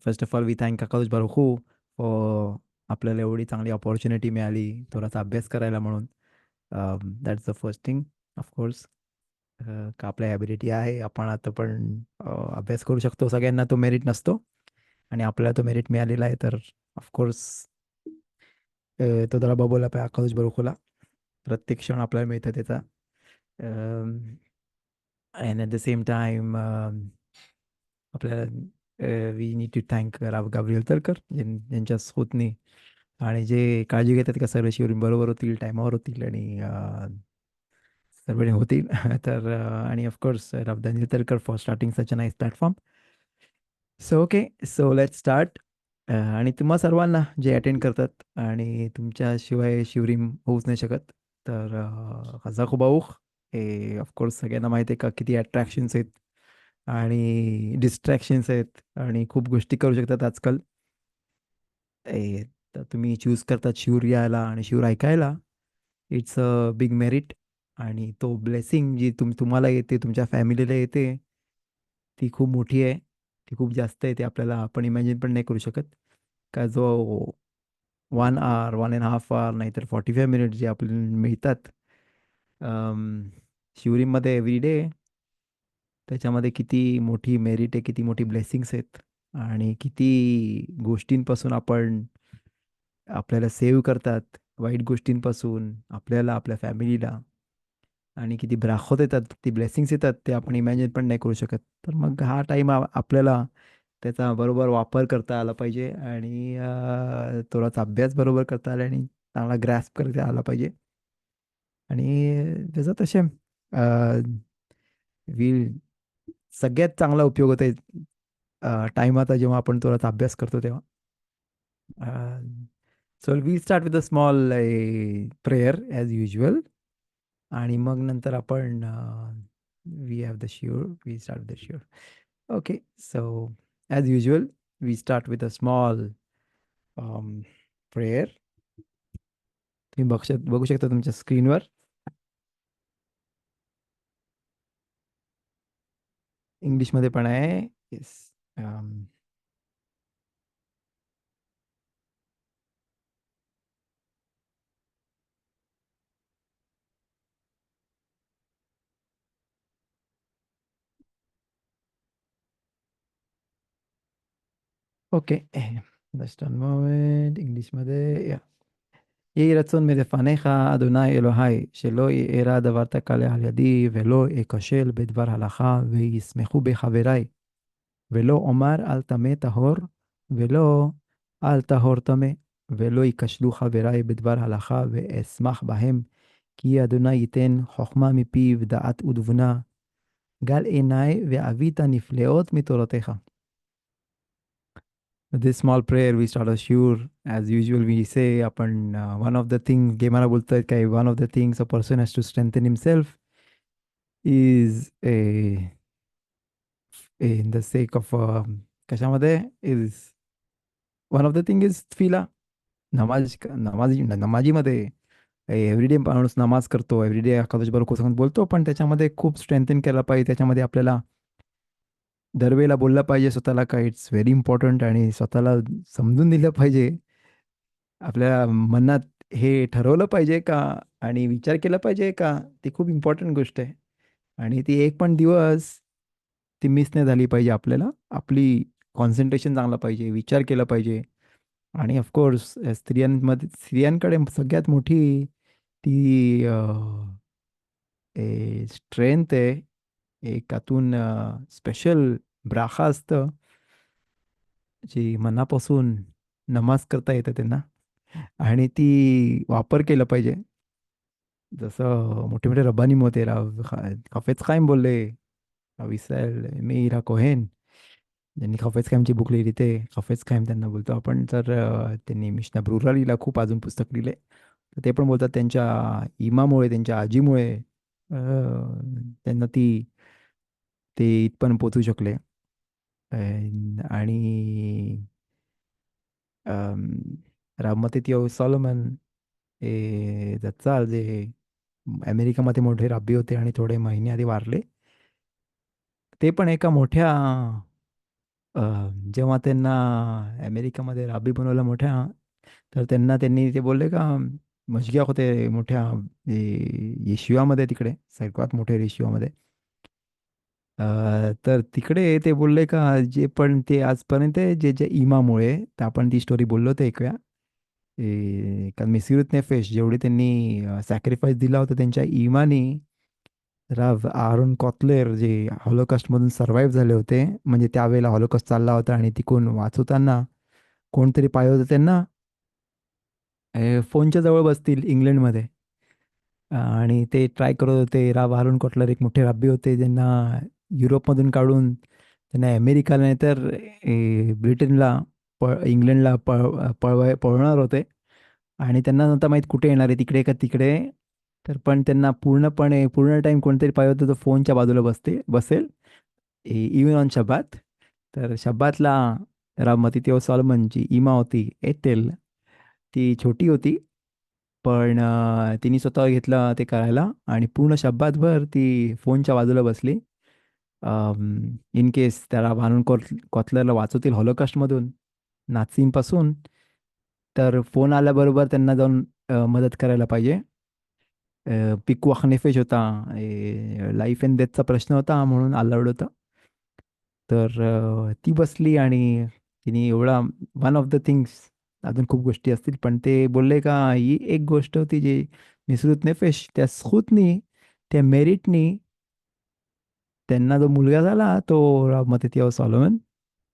First of all we thank काकाऊस बारुखू for आपल्याला एवढी चांगली अपॉर्च्युनिटी मिळाली थोडासा अभ्यास करायला म्हणून. That's the first thing. Of course का आपल्या ॲबिलिटी आहे, आपण आता पण अभ्यास करू शकतो. सगळ्यांना तो मेरिट नसतो आणि आपल्याला तो मेरिट मिळालेला आहे, तर ऑफकोर्स तो त्याला बघवला पाहिजे आकाश बरोखूला. प्रत्येक क्षण आपल्याला मिळतं त्याचा. And at the same time आपल्याला वी नीड टू थँक राव गाब्रिएल तरकर, ज्यांच्या स्फूर्तीने आणि जे काळजी घेतात का सर्व शिवरी बरोबर होतील, टायमावर होतील आणि सर्व होतील. तर आणि ऑफकोर्स राव दानिल तरकर for starting such a nice platform. So okay, so let start. आणि तुम्हा सर्वांना जे अटेंड करतात आणि तुमच्याशिवाय शिवरीम होऊच नाही शकत, तर हजा खुबाऊख. हे ऑफकोर्स सगळ्यांना माहिती आहे का किती अट्रॅक्शन्स आहेत आणि डिस्ट्रॅक्शन्स आहेत आणि खूप गोष्टी करू शकतात आजकाल. तर तुम्ही चूज करतात शिवर यायला आणि शिवर ऐकायला. It's a big merit. आणि तो ब्लेसिंग जी तुम्हाला येते, तुमच्या फॅमिलीला येते, ती खूप मोठी आहे. ती खूप जास्त आहे. ते आपल्याला आपण इमॅजिन पण नाही करू शकत. का जो 1 आवर, 1.5 आवर, नाहीतर 45 मिनिट जे आपल्याला मिळतात अम, शिवरीमध्ये एव्हरी डे, त्याच्यामध्ये किती मोठी मेरिट आहे, किती मोठी ब्लेसिंग्स आहेत आणि किती गोष्टींपासून आपण आपल्याला सेव्ह करतात, वाईट गोष्टींपासून आपल्याला, आपल्या फॅमिलीला. आणि किती ब्राखोत येतात, किती ब्लेसिंग्स येतात, ते आपण इमॅजिन पण नाही करू शकत. तर मग हा टाईम आपल्याला त्याचा बरोबर वापर करता आला पाहिजे आणि थोडासा अभ्यास बरोबर करता आला आणि चांगला ग्रॅस्प करता आला पाहिजे. आणि त्याचा तसे वी सगळ्यात चांगला उपयोग होते टाईमाचा, जेव्हा आपण थोडासा अभ्यास करतो तेव्हा. So we start with a small prayer as usual. आणि मग नंतर आपण वी हॅव द शिवर, वी स्टार्ट द शिवर. Okay, so as usual we start with a small prayer. तुम्ही बघू शकता तुमच्या स्क्रीनवर. इंग्लिशमध्ये पण आहे. Yes. Okay, just one moment. इंग्लिशमध्ये या. יהי רצון מלפניך, אדוני אלוהי, שלא יארע דבר תקלה על ידי, ולא אכשל בדבר הלכה, וישמחו בחברי, ולא אומר אל טמא טהור, ולא אל טהור טמא, ולא ייכשלו חברי בדבר הלכה, ואשמח בהם, כי אדוני ייתן חוכמה מפיו, דעת ותבונה, גל עיני ואבית נפלאות מתורתך. With this small prayer, we start a shiur. As usual, we say, upon one of the things, Gemara बोलतात काय, one of the things a person has to strengthen himself is in the sake of कशामध्ये is one of the thing is tefillah. नमाजीमध्ये everyday माणूस नमाज करतो, everyday अकादश बरोबर सांगून बोलतो, पण त्याच्यामध्ये खूप स्ट्रेंथन केला पाहिजे. त्याच्यामध्ये आपल्याला दरवेळेला बोललं पाहिजे स्वतःला का इट्स व्हेरी इम्पॉर्टंट, आणि स्वतःला समजून दिलं पाहिजे. आपल्या मनात हे ठरवलं पाहिजे का आणि विचार केला पाहिजे का, ती खूप इम्पॉर्टंट गोष्ट आहे. आणि ती एक पण दिवस ती मिस नाही झाली पाहिजे. आपल्याला आपली कॉन्सन्ट्रेशन चांगला पाहिजे, विचार केला पाहिजे. आणि ऑफकोर्स स्त्रियांकडे सगळ्यात मोठी ती स्ट्रेंथ आहे. एक आतून स्पेशल ब्राखा असतं, जी मनापासून नमाज करता येतं त्यांना, आणि ती वापर केला पाहिजे. जसं मोठे मोठे रब्बानी होते, हफेज खाईम बोलले, इस्रायल मीरा कोहेन, ज्यांनी हफेज खाईमची बुक लिहिली, ते हफेज खाईम त्यांना बोलतो आपण. तर त्यांनी मिशना ब्रुरा लिहिला, खूप अजून पुस्तक लिहिले. तर ते पण बोलतात त्यांच्या इमामुळे, त्यांच्या आजीमुळे त्यांना ते इथपर्यंत पोचू शकले. आणि राममतीत सॉलोमन हे जत्चाल, जे अमेरिकामध्ये मोठे राबी होते आणि थोडे महिने आधी वारले, ते पण एका मोठ्या अ, जेव्हा त्यांना अमेरिकामध्ये राबी बनवलं मोठ्या, तर त्यांनी ते बोलले का मशगिया होते मोठ्या येशियामध्ये तिकडे सर्वात मोठे येशियामध्ये. तर तिकडे ते बोलले का जे पण ते आजपर्यंत जे जे इमामुळे, तर आपण ती स्टोरी बोललो ते ऐकूया. कारण मिसिरूत नेफेश जेवढे त्यांनी सॅक्रिफाईस दिला होता त्यांच्या इमानी, राव आरोन कॉटलेर जे हॉलोकास्टमधून सर्व्हाइव्ह झाले होते, म्हणजे त्यावेळेला हॉलोकास्ट चालला होता आणि तिकडून वाचवताना कोणतरी पाहिलं होतं त्यांना फोनच्या जवळ बसतील इंग्लंडमध्ये. आणि ते ट्राय करत होते. राव आरोन कॉटलर एक मोठे रब्बी होते, ज्यांना युरोपमधून काढून त्यांना अमेरिकाला नाही तर ब्रिटनला इंग्लंडला पळवणार होते. आणि त्यांना नव्हतं माहीत कुठे येणार आहे, तिकडे का तिकडे. तर पण त्यांना पूर्ण टाईम कोणतरी पाहिजे होतं, तो फोनच्या बाजूला बसेल इवन ऑन शब्बात. तर शब्बातला राव मतितेव सॉलमन जी इमा होती एटेल, ती छोटी होती. पण तिने स्वतः घेतलं ते करायला आणि पूर्ण शब्दातभर ती फोनच्या बाजूला बसली. इन केस त्याला भानून कॉटलरला वाचवतील हॉलोकास्टमधून, नाझींपासून. तर फोन आल्याबरोबर त्यांना जाऊन मदत करायला पाहिजे. पिकवाक नेफेज होता, लाईफ अँड डेथचा प्रश्न होता म्हणून आलवड होतं. तर ती बसली आणि तिने एवढा वन ऑफ द थिंग्स, अजून खूप गोष्टी असतील पण ते बोलले का ही एक गोष्ट होती जी मिसरूत नेफेश त्या स्खुतनी, त्या मेरिटनी त्यांना जो मुलगा झाला तो मतिथियाव सॉलोमन.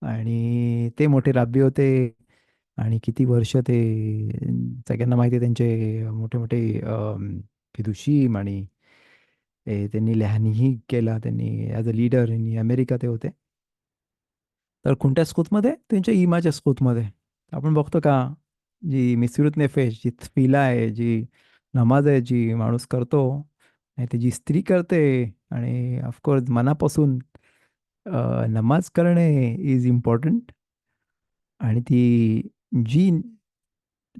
आणि ते मोठे राबी होते. आणि किती वर्ष ते सगळ्यांना माहिती आहे त्यांचे मोठे मोठे फिदुशीम. आणि त्यांनी लहानही केला त्यांनी as a leader in America ते होते. तर कोणत्या स्कूतमध्ये? त्यांच्या इमाच्या स्कूतमध्ये. आपण बघतो का जी मिसरूत नेफेश, जी तफिला आहे, जी नमाज आहे, जी माणूस करतो आणि ती जी स्त्री करते, आणि ऑफकोर्स मनापासून नमाज करणे इज इम्पॉर्टंट. आणि ती जी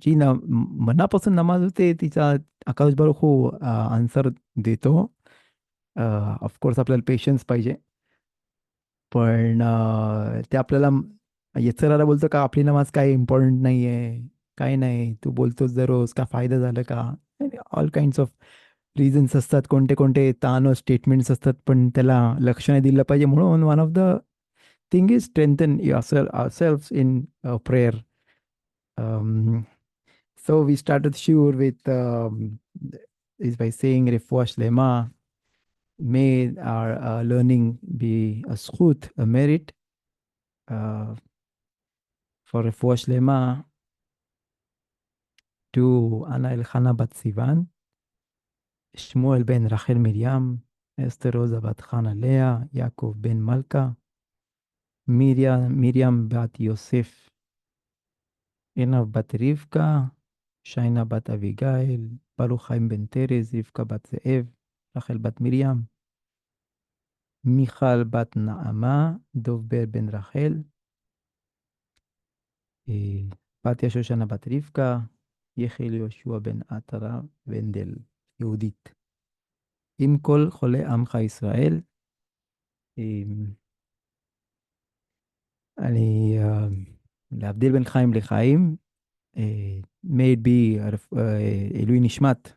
जी मनापासून नमाज होते तिचा आकाश बारुख हो आन्सर देतो. ऑफकोर्स आपल्याला पेशन्स पाहिजे. पण ते आपल्याला येचराला बोलतो का आपली नमाज काही इम्पॉर्टंट नाही आहे, काही नाही, तू बोलतोस दररोज, का फायदा झाला का? ऑल काइंड्स ऑफ रिझन्स असतात, कोणते कोणते ताण स्टेटमेंट्स असतात, पण त्याला लक्ष नाही दिलं पाहिजे. म्हणून one of the thing is strengthen ourselves in prayer. So we started shiur with is by saying refuah shlema. May our learning be a zchut, a merit uh, for refuah shlema to Ana Elchana bat Sivan, Shmuel ben Rachel Miriam, Esther Rosa bat Chana Leah, Yaakov ben Malka, Miriam bat Yosef, Enav bat Rivka, Shaina bat Abigail, Baruch Chaim ben Terez, Rivka bat Ze'ev, Rachel bat Miriam, Michal bat Naama, Dovber ben Rachel, בתיה שושנה בת רבקה, יחיאל יהושע בן עטרה ונדל, יהודית. עם כל חולי עמך ישראל, אני, להבדיל בין חיים לחיים, may it be עילוי נשמת,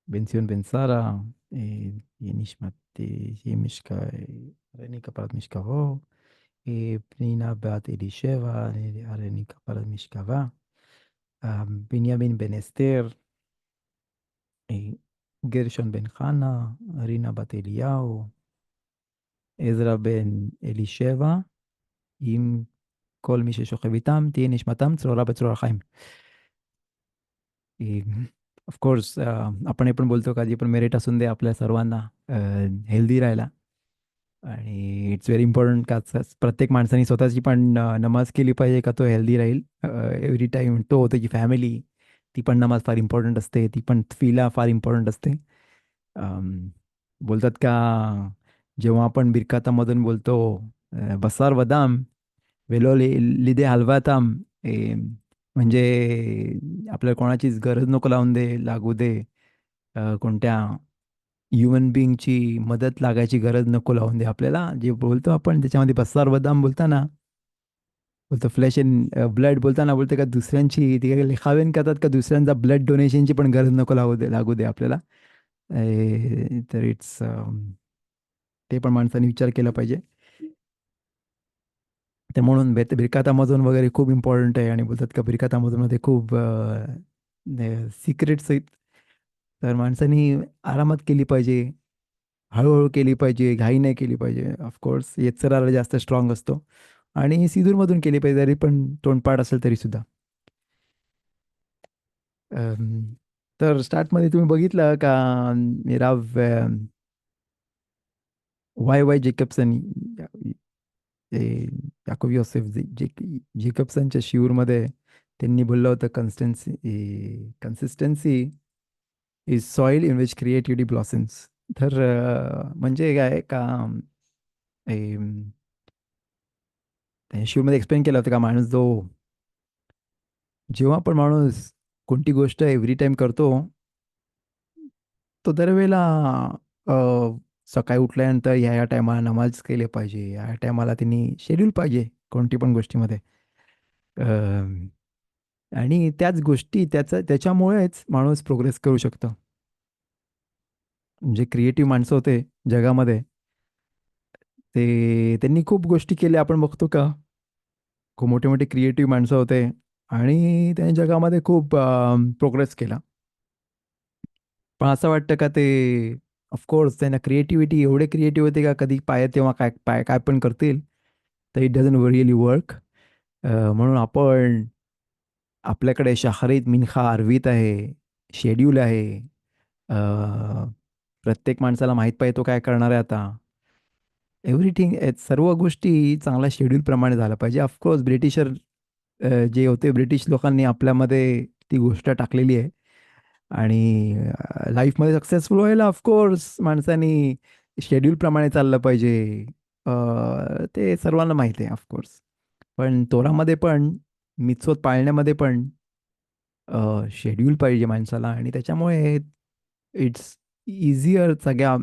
בן ציון בן שרה, יהיה נשמת, שיהיה הריני כפרת משכבו, פנינה בת אלישבע, הריני כפרת משכבה, בנימין בן אסתר, גרשון בן חנה, רינה בת אליהו, עזרא בן אלישבע, עם כל מי ששוכב איתם, תהיה נשמתם צרורה בצרור החיים. Of course आपण हे पण बोलतो का जे पण merit असून दे आपल्या सर्वांना हेल्दी राहायला. आणि इट्स व्हेरी इम्पॉर्टंट का प्रत्येक माणसाने स्वतःची पण नमाज केली पाहिजे का तो हेल्दी राहील एव्हरी टाईम. तो त्याची फॅमिली, ती पण नमाज फार इम्पॉर्टंट असते, ती पण तफिला फार इम्पॉर्टंट असते. बोलतात का जेव्हा आपण बिरकातामधून बोलतो बसार वदाम वेलो लिदे हलवाताम, म्हणजे आपल्याला कोणाचीच गरज नको लागू दे कोणत्या ह्युमन बिईंगची मदत लागायची गरज नको लावून दे आपल्याला. जे बोलतो आपण त्याच्यामध्ये बस्सार बदाम बोलताना, बोलतो फ्लॅश अँड ब्लड बोलताना बोलते का दुसऱ्यांची ते काय लेखावेन करतात का दुसऱ्यांचा ब्लड डोनेशनची पण गरज नको लागू दे आपल्याला. तर ते पण माणसाने विचार केला पाहिजे. तर म्हणून बिरकात अमाझॉन वगैरे खूप इम्पॉर्टंट आहे आणि बोलतात का बिरकात अमाझॉनमध्ये खूप सिक्रेट्स आहेत. तर माणसानी आरामात केली पाहिजे, हळूहळू केली पाहिजे, घाई नाही केली पाहिजे. ऑफकोर्स येत्सराला जास्त स्ट्रॉंग असतो आणि सिधूरमधून केली पाहिजे, जरी पण तोंडपाठ असेल तरी सुद्धा. अम, तर स्टार्टमध्ये तुम्ही बघितलं का मेरा वाय वाय जेकब्सन, ते याकोब योसेफ जेकब्सनच्या शिवरमध्ये त्यांनी बोललं होतं consistency is soil in which creativity blossoms. तर म्हणजे काय का शिवमध्ये एक्सप्लेन केलं होतं का माणूस जेव्हा पण माणूस कोणती गोष्ट एव्हरी टाइम करतो, तो दरवेळेला अ, सकाळी उठल्यानंतर ह्या टायमाला नमाज केले पाहिजे, ह्या टायमाला त्यांनी शेड्यूल पाहिजे कोणती पण गोष्टीमध्ये. आणि त्याच गोष्टी त्याच्यामुळेच माणूस प्रोग्रेस करू शकतो. जे क्रिएटिव्ह माणसं होते जगामध्ये, त्यांनी खूप गोष्टी केल्या आपण बघतो का. खूप मोठे मोठे क्रिएटिव्ह माणसं होते आणि त्यांनी जगामध्ये खूप प्रोग्रेस केला. पण असं वाटतं का ते, ऑफकोर्स त्यांना क्रिएटिव्हिटी एवढे क्रिएटिव्ह होते का कधी पाय तेव्हा काय पाय काय पण करतील, तर इट डझंट रिअली वर्क. म्हणून आपण आपल्याकडे शहारीत मिनखा अरवीत आहे, शेड्यूल आहे. अ, प्रत्येक माणसाला माहीत पाहिजे तो काय करणार आहे आता. एव्हरीथिंग, सर्व गोष्टी चांगल्या शेड्यूलप्रमाणे झाल्या पाहिजे. ऑफकोर्स जे होते ब्रिटिश लोकांनी आपल्यामध्ये ती गोष्ट टाकलेली आहे. आणि लाईफमध्ये सक्सेसफुल व्हायला ऑफकोर्स माणसानी शेड्यूलप्रमाणे चाललं पाहिजे. अ, ते सर्वांना माहिती आहे ऑफकोर्स. पण तोरामध्ये पण, मितसोत पाळण्यामध्ये पण शेड्यूल पाहिजे माणसाला आणि त्याच्यामुळे इट्स इझियर. सगळ्या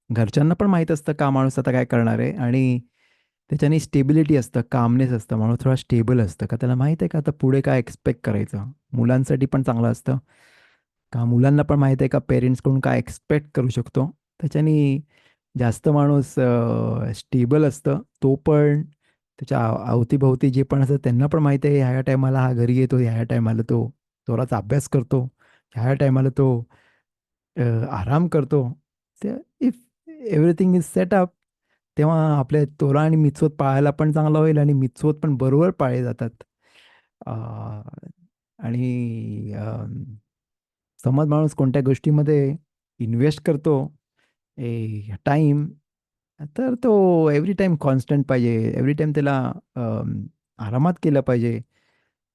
घरच्यांना पण माहीत असतं का माणूस आता काय करणार आहे आणि त्याच्याने स्टेबिलिटी असतं, कामनेस असतं, माणूस थोडा स्टेबल असतं का त्याला माहीत आहे का आता पुढे काय एक्सपेक्ट करायचं. मुलांसाठी पण चांगलं असतं का मुलांना पण माहीत आहे का पेरेंट्सकडून काय एक्सपेक्ट करू शकतो. त्याच्याने जास्त माणूस स्टेबल असतं. तो पण त्याच्या अवतीभोवती जे पण असतं त्यांना पण माहिती आहे ह्या टायमाला हा घरी येतो, ह्या टायमाला तो थोडासा अभ्यास करतो, ह्या टायमाला तो आराम करतो. ते इफ एव्हरीथिंग इज सेटअप, तेव्हा आपल्या तोरा आणि मितसोत पाळायला पण चांगलं होईल आणि मितसोत पण बरोबर पाळले जातात. अ, आणि समज माणूस कोणत्या गोष्टीमध्ये इन्व्हेस्ट करतो टाईम, तर तो एव्हरी टाईम कॉन्स्टंट पाहिजे, एव्हरी टाईम त्याला आरामात केलं पाहिजे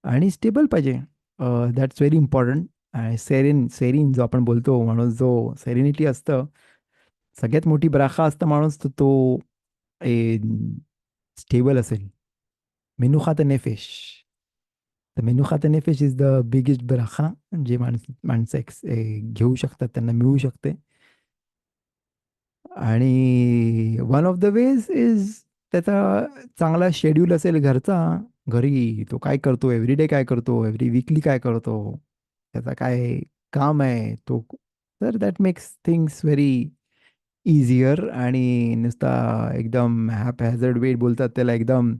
आणि स्टेबल पाहिजे. That's very important. आणि सेरेन सेरीन जो आपण बोलतो, माणूस जो सेरेनिटी असतं, सगळ्यात मोठी ब्राखा असतं माणूस तो स्टेबल असेल. मेनुखात नेफेश. तर मेनुखात नेफेश इज द बिगेस्ट ब्राखा, जे माणसं घेऊ शकतात, त्यांना मिळू शकते. आणि one of the ways is त्याचा चांगला शेड्यूल असेल घरचा. घरी तो काय करतो, एव्हरीडे काय करतो, एव्हरी वीकली काय करतो, त्याचा काय काम आहे तो. तर that makes things very easier. आणि नुसता एकदम हॅप हॅझर्ड वे बोलतात त्याला, एकदम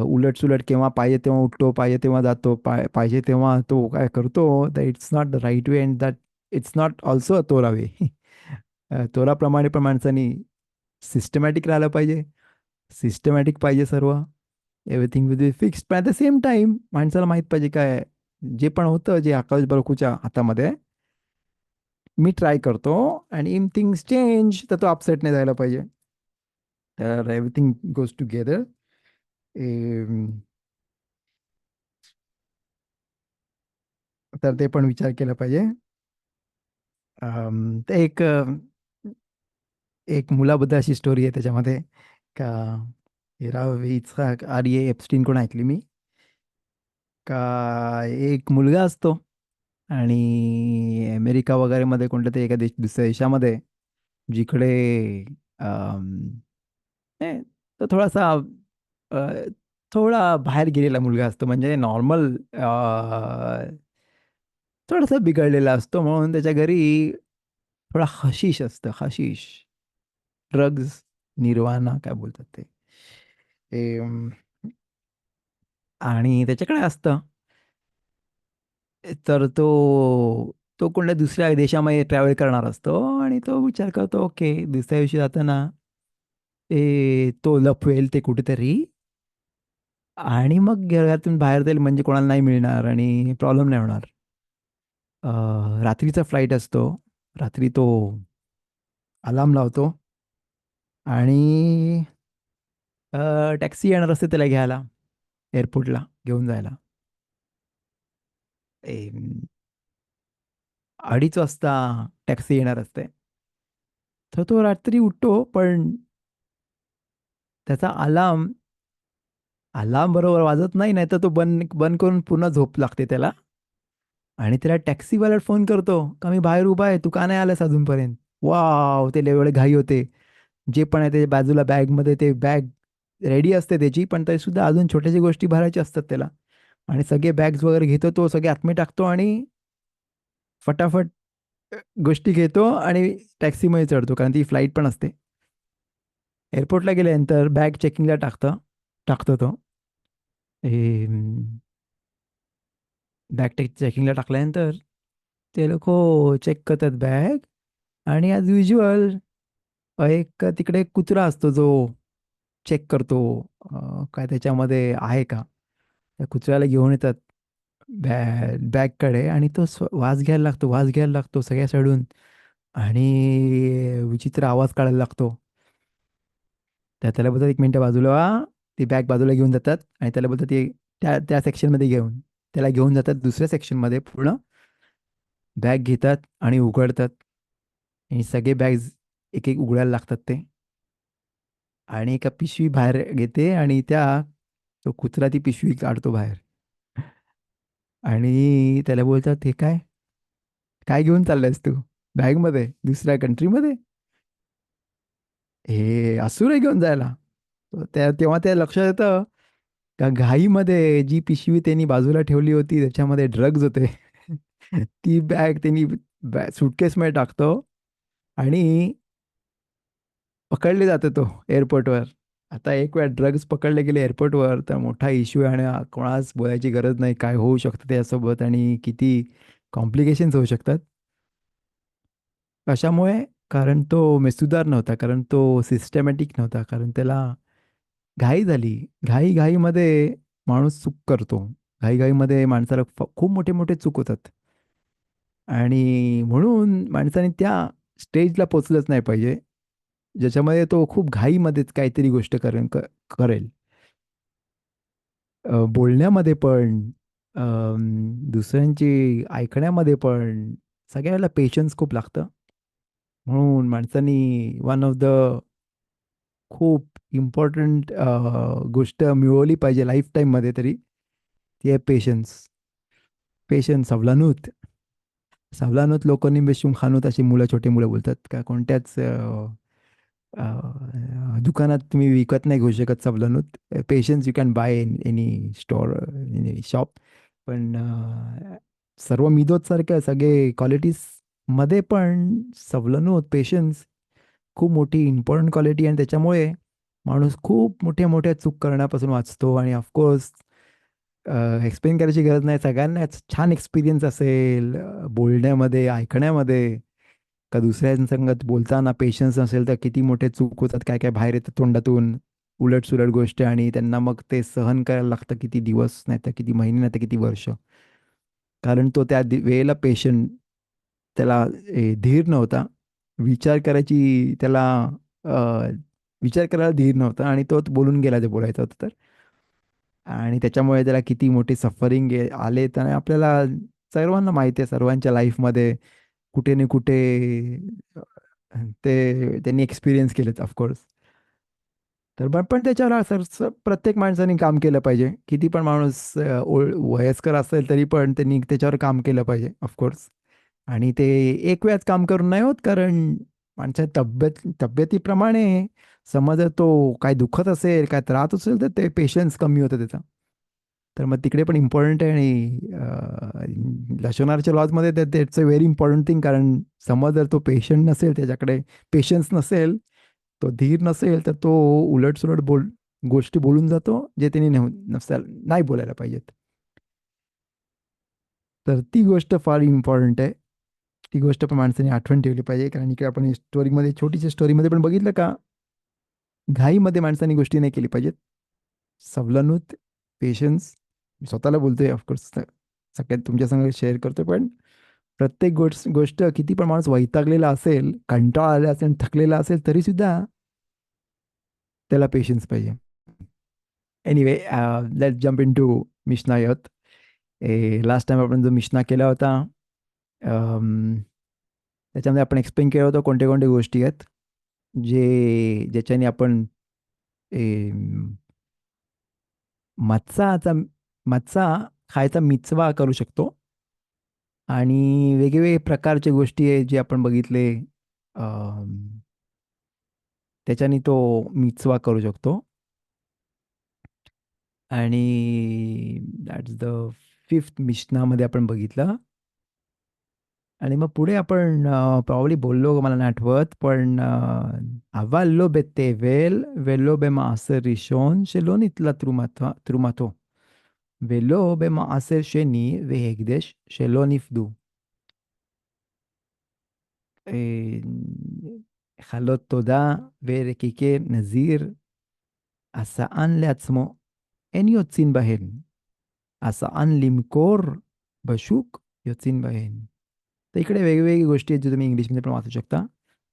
उलट-सुलट केव्हा पाहिजे तेव्हा उठतो, पाहिजे तेव्हा जातो, पाहिजे तेव्हा तो काय करतो, that it's not the right way and that it's not also a Torah way. तोराप्रमाणे पण माणसानी सिस्टमॅटिक राहिलं पाहिजे. सिस्टमॅटिक पाहिजे सर्व. Everything will be fixed. पण ॲट द सेम टाईम माणसाला माहीत पाहिजे काय जे पण होतं, जे आकाश बरकूच्या हातामध्ये आहे, मी ट्राय करतो आणि इफ थिंग्स चेंज तर तो अपसेट नाही झाला पाहिजे. तर एव्हरीथिंग गोज टुगेदर. तर ते पण विचार केला पाहिजे. ते एक मुलाबद्दल अशी स्टोरी आहे त्याच्यामध्ये का, हिराव इच्हाक आर्ये एप्स्टीन कोण ऐकली मी, का एक मुलगा असतो आणि अमेरिका वगैरे मध्ये कोणत्या तरी एका दुसऱ्या देशामध्ये जिकडे अम, ए, तो थोडासा अ, थोडा बाहेर गेलेला मुलगा असतो, म्हणजे नॉर्मल थोडासा बिघडलेला असतो, म्हणून त्याच्या घरी थोडा हशिश असतं, हशिश, ड्रग्ज, निर्वाणा काय बोलतात ते. आणि त्याच्याकडे असतं. तर तो कोणत्या दुसऱ्या देशामध्ये ट्रॅव्हल करणार असतो आणि तो विचार करतो, ओके, दुसऱ्या दिवशी जाताना तो लपवेल ते कुठेतरी आणि मग घरातून बाहेर जाईल, म्हणजे कोणाला नाही मिळणार आणि प्रॉब्लेम नाही होणार. रात्रीचा फ्लाईट असतो. रात्री तो अलार्म लावतो आणि टॅक्सी येणार असते त्याला घ्यायला, एअरपोर्टला घेऊन जायला. 2:30 वाजता टॅक्सी येणार असते. तर तो रात्री उठतो, पण त्याचा अलार्म अलार्म बरोबर वाजत नाही, नाही तर तो बंद बंद करून पुन्हा झोप लागते त्याला. आणि त्याला टॅक्सीवाला फोन करतो का मी बाहेर उभा आहे, तू का नाही आलास अजूनपर्यंत. वाव, ते एवढे घाई होते. जे पण आहे त्याच्या बाजूला बॅगमध्ये ते बॅग रेडी असते त्याची, पण तरी सुद्धा अजून छोट्याशा गोष्टी भरायच्या असतात त्याला. आणि सगळे बॅग्स वगैरे घेतो तो, सगळे आतमध्ये टाकतो आणि फटाफट गोष्टी घेतो आणि टॅक्सीमध्ये चढतो, कारण ती फ्लाईट पण असते. एअरपोर्टला गेल्यानंतर बॅग चेकिंगला टाकतो तो. बॅग चेकिंगला टाकल्यानंतर ते लोक चेक करतात बॅग. आणि ॲज युजल एक तिकडे एक कुत्रा असतो जो चेक करतो काय त्याच्यामध्ये आहे का. त्या कुत्र्याला घेऊन येतात बॅगकडे आणि तो वास घ्यायला लागतो, वास घ्यायला लागतो सगळ्या साईडून. आणि विचित्र आवाज काढायला लागतो. त्याला बोलतात, एक मिनटं बाजूला व्हा. ती बॅग बाजूला घेऊन जातात आणि त्याला बोलतात ते त्या त्या सेक्शनमध्ये त्याला घेऊन जातात दुसऱ्या सेक्शनमध्ये. पूर्ण बॅग घेतात आणि उघडतात आणि सगळे बॅग्स एक एक उघडायला लागतात ते. आणि एका पिशवी बाहेर घेते आणि तो कुत्रा ती पिशवी काढतो बाहेर. आणि त्याला बोलतात, हे काय काय घेऊन चाललायस तू बॅगमध्ये दुसऱ्या कंट्रीमध्ये. हे असूर आहे घेऊन जायला. तेव्हा त्या लक्षात येतं का घाईमध्ये जी पिशवी त्यांनी बाजूला ठेवली होती त्याच्यामध्ये ड्रग्ज होते. ती बॅग त्यांनी सुटकेसमध्ये टाकतो आणि पकडले जातो तो एअरपोर्टवर. आता एक वेळ ड्रग्ज पकडले गेले एअरपोर्टवर तर मोठा इश्यू आहे आणि कोणाच बोलायची गरज नाही, काय होऊ शकतं त्यासोबत आणि किती कॉम्प्लिकेशन्स होऊ शकतात. कशामुळे? कारण तो मेसूदार नव्हता, कारण तो सिस्टमॅटिक नव्हता, कारण त्याला घाई झाली. घाईमध्ये माणूस चूक करतो. घाईमध्ये माणसाला खूप मोठे मोठे चूक होतात. आणि म्हणून माणसाने त्या स्टेजला पोचलंच नाही पाहिजे ज्याच्यामध्ये तो खूप घाईमध्येच काहीतरी गोष्ट करेल. बोलण्यामध्ये पण, दुसऱ्यांची ऐकण्यामध्ये पण, सगळ्याला पेशन्स खूप लागतं. म्हणून माणसानी वन ऑफ द खूप इम्पॉर्टंट गोष्ट मिळवली पाहिजे लाईफ टाईममध्ये तरी, ती आहे पेशन्स. पेशन्स, सवलानूत. सवलानूत लोकांनी बेशुम खानूत अशी छोटी मुलं बोलतात का कोणत्याच दुकानात तुम्ही विकत नाही घेऊ शकत सवलनूत. Patience you can buy in any store, in shop. पण सर्व मिदोत सारख्या सगळे क्वालिटीज मध्ये पण सवलनूत, पेशन्स खूप मोठी इम्पॉर्टंट क्वालिटी. आणि त्याच्यामुळे माणूस खूप मोठ्या मोठ्या चूक करण्यापासून वाचतो. आणि ऑफकोर्स एक्सप्लेन करायची गरज नाही, सगळ्यांनाच छान एक्सपिरियन्स असेल बोलण्यामध्ये, ऐकण्यामध्ये. का दुसऱ्यांसंगत बोलताना पेशन्स नसेल तर किती मोठे चूक होतात, काय काय बाहेर येतं तोंडातून उलट सुलट गोष्ट, आणि त्यांना मग ते सहन करायला लागतं किती दिवस, नाही तर किती महिने, नाही तर किती वर्ष. कारण तो त्या वेळेला पेशंट, त्याला धीर नव्हता. विचार करायची त्याला अ, विचार करायला धीर नव्हता आणि तो बोलून गेला जे बोलायचं होतं तर. आणि त्याच्यामुळे त्याला किती मोठी सफरिंग आले तर आपल्याला सर्वांना माहिती आहे, सर्वांच्या लाईफमध्ये कुठे ना कुठे ते त्यांनी एक्सपिरियन्स केलेत ऑफकोर्स. तर पण त्याच्यावर प्रत्येक माणसाने काम केलं पाहिजे. किती पण माणूस वयस्कर असेल तरी पण त्यांनी त्याच्यावर काम केलं पाहिजे ऑफकोर्स. आणि ते एक वेळाच काम करून नाही होत, कारण माणसाच्या तब्येतीप्रमाणे समज जर तो काय दुखत असेल, काय त्रास असेल, तर ते पेशन्स कमी होतं त्याचा. तर मग तिकडे पण इम्पॉर्टंट आहे. आणि लशोनारच्या लॉजमध्ये that's a very important thing. कारण समज जर तो पेशंट नसेल, त्याच्याकडे पेशन्स नसेल, तो धीर नसेल, तर तो उलटसुलट गोष्टी बोलून जातो, जे त्यांनी नाही बोलायला पाहिजेत. तर ती गोष्ट फार इम्पॉर्टंट आहे. ती गोष्ट पण माणसाने आठवण ठेवली पाहिजे. कारण इकडे आपण स्टोरीमध्ये, छोटीशी स्टोरीमध्ये पण बघितलं का, घाईमध्ये माणसाने गोष्टी नाही केली पाहिजेत. सवलनूत, पेशन्स, स्वतःला बोलतोय ऑफकोर्स, सगळ्यात तुमच्या संग शेअर करतोय, पण प्रत्येक गोष्ट किती पण माणूस वैतागलेला असेल, कंटाळा आला असेल, थकलेला असेल, तरी सुद्धा त्याला पेशन्स पाहिजे. Anyway, let jump into मिशनायत. लास्ट टाइम आपण जो मिशना केला होता, अम, त्याच्यामध्ये आपण एक्सप्लेन केलं होतं कोणत्या कोणत्या गोष्टी आहेत ज्याच्याने आपण मत्साचा मत्सा खायचा मिचवा करू शकतो. आणि वेगवेगळे प्रकारचे गोष्टी आहेत जे आपण बघितले, त्याच्याने तो मिचवा करू शकतो. आणि दॅट्स द फिफ्थ मिशनामध्ये आपण बघितलं. आणि मग पुढे आपण प्रॉब्ली बोललो, मला नाही आठवत, पण अव्वालो बेतेवेल वेलो במעשר ראשון שלא נתלה תרומתו ולא במעשר שני והקדש שלא נפדו. אה, חלות תודה ורקיקי נזיר, עשאן לעצמו, אין יוצאים בהן, עשאן למכור בשוק, יוצאים בהן. तर इकडे वेगवेगळी गोष्टी आहेत, जे तुम्ही इंग्लिशमध्ये पण वाचू शकता.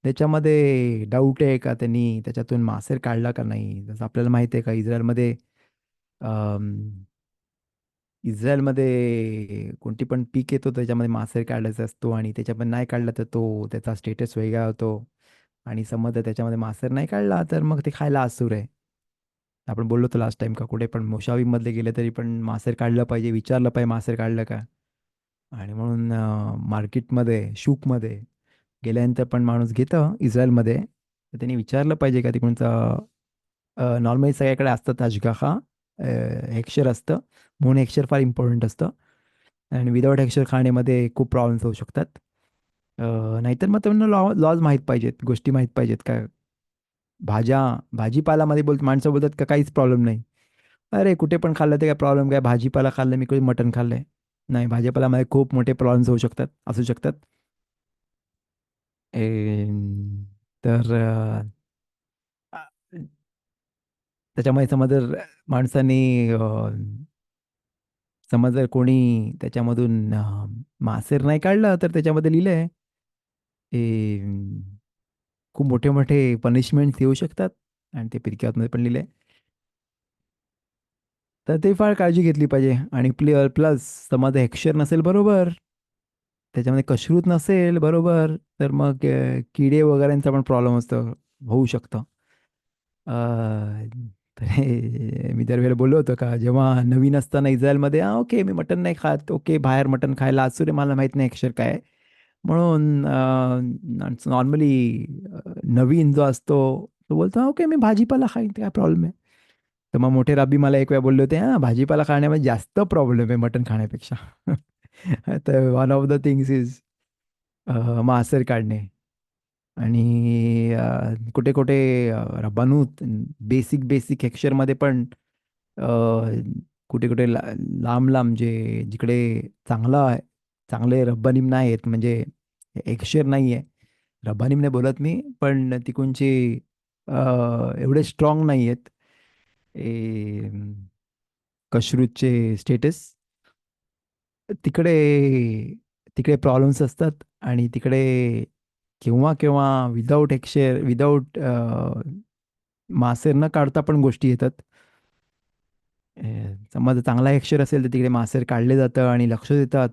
त्याच्यामध्ये डाऊट आहे का त्यांनी त्याच्यातून मासेर काढला का नाही. जसं आपल्याला माहिती आहे का, इस्रायलमध्ये कोणती पण पीक येतो, त्याच्यामध्ये मासेर काढायचा असतो, आणि त्याच्या पण नाही काढला तर त्याचा स्टेटस वेगळा होतो. आणि समज जर त्याच्यामध्ये मासेर नाही काढला, तर मग ते खायला असूर आहे. आपण बोललो होतो लास्ट टाइम का, कुठे पण मोशावीमध्ये गेले तरी पण मासेर काढलं पाहिजे, विचारलं पाहिजे मासेर काढलं का. आणि म्हणून मार्केटमध्ये, शूकमध्ये गेल्यानंतर पण माणूस घेतं इस्रायलमध्ये, तर त्यांनी विचारलं पाहिजे का तिकडचं. नॉर्मली सगळ्याकडे असतं ताजगाखा, हेक्शर असतं, म्हणून हेक्शर फार इम्पॉर्टंट असतं. आणि विदाऊट हेक्शर खाण्यामध्ये खूप प्रॉब्लेम्स होऊ शकतात. नाहीतर मग त्यांना लॉज माहीत पाहिजेत, गोष्टी माहीत पाहिजेत का. भाजीपालामध्ये माणसं बोलतात का काहीच प्रॉब्लेम नाही. अरे कुठे पण खाल्लं तर काय प्रॉब्लेम, काय भाजीपाला खाल्लं, मी कधी मटण खाल्लंय. नाही, भाजीपालामध्ये खूप मोठे प्रॉब्लेम्स होऊ शकतात, असू शकतात. तर अ, त्याच्यामुळे समज जर माणसाने समज जर कोणी त्याच्यामधून मासेर नाही काढलं, तर त्याच्यामध्ये लिहिलंय खूप मोठे मोठे पनिशमेंट येऊ शकतात. आणि ते पिरक्यातमध्ये पण लिहिलंय. तर ते फार काळजी घेतली पाहिजे. आणि प्लस समज हेक्शर नसेल बरोबर, त्याच्यामध्ये कशरूत नसेल बरोबर, तर मग किडे वगैरेंचा पण प्रॉब्लेम होऊ शकतं. अ, तर मी दरवेळेला बोललो होतो का, जेव्हा नवीन असताना इस्रायलमध्ये, ओके मी मटण नाही खात, ओके बाहेर मटण खायला असू मला माहित नाही अक्षर काय आहे. म्हणून नॉर्मली नवीन जो असतो, तो बोलतो ओके मी भाजीपाला खाईन, काय प्रॉब्लेम आहे. तर मग मोठे राबी मला एक वेळा बोलले होते, भाजीपाला खाण्यामध्ये जास्त प्रॉब्लेम आहे मटण खाण्यापेक्षा. तर one of the things is मांसाहार काढणे. आणि कुठे कुठे रब्बानूत बेसिक बेसिक हेक्चरमध्ये पण अ, कुठे कुठे लांब लांब जिकडे चांगला चांगले रब्बानीम नाही आहेत, म्हणजे हेक्चर नाही आहे, रब्बानीम नाही बोलत मी, पण तिकडचे एवढे स्ट्रॉंग नाही आहेत कशरूचे स्टेटस. तिकडे तिकडे प्रॉब्लेम्स असतात. आणि तिकडे केव्हा केव्हा विदाऊट हेक्चर, विदाऊट मासेर न काढता पण गोष्टी येतात. समजा चांगला हेक्चर असेल, तर तिकडे मासेर काढले जातं आणि लक्ष देतात.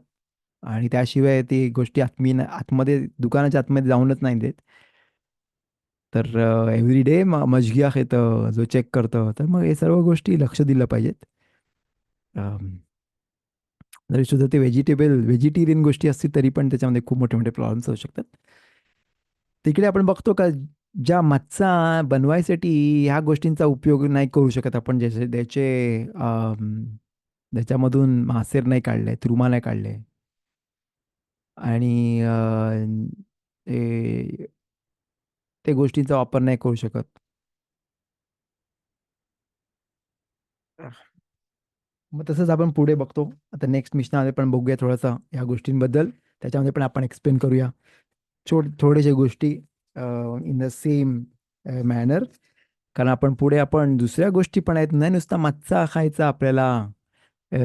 आणि त्याशिवाय ती गोष्टी आतमध्ये, दुकानाच्या आतमध्ये जाऊनच नाही देत. तर एव्हरी डे मजगियाक येतं जो चेक करतं, तर मग हे सर्व गोष्टी लक्ष दिलं पाहिजेत. जरी सुद्धा ते व्हेजिटेरियन गोष्टी असतील, तरी पण त्याच्यामध्ये खूप मोठे मोठे प्रॉब्लेम्स होऊ शकतात. तिकडे आपण बघतो का ज्या मच्छा बनवायसाठी ह्या गोष्टींचा उपयोग नाही करू शकत आपण, ज्याचे त्याचे त्याच्यामधून मासेर नाही काढले, तुरुमा नाही काढले, आणि ते गोष्टींचा वापर नाही करू शकत. मग तसंच आपण पुढे बघतो. आता नेक्स्ट मिशनामध्ये पण बघूया थोडासा ह्या गोष्टींबद्दल. त्याच्यामध्ये पण आपण एक्सप्लेन करूया थोडेसे गोष्टी इन द सेम मॅनर. कारण आपण पुढे आपण दुसऱ्या गोष्टी पण आहेत, नाही नुसता मच्छा खायचा आपल्याला. अ,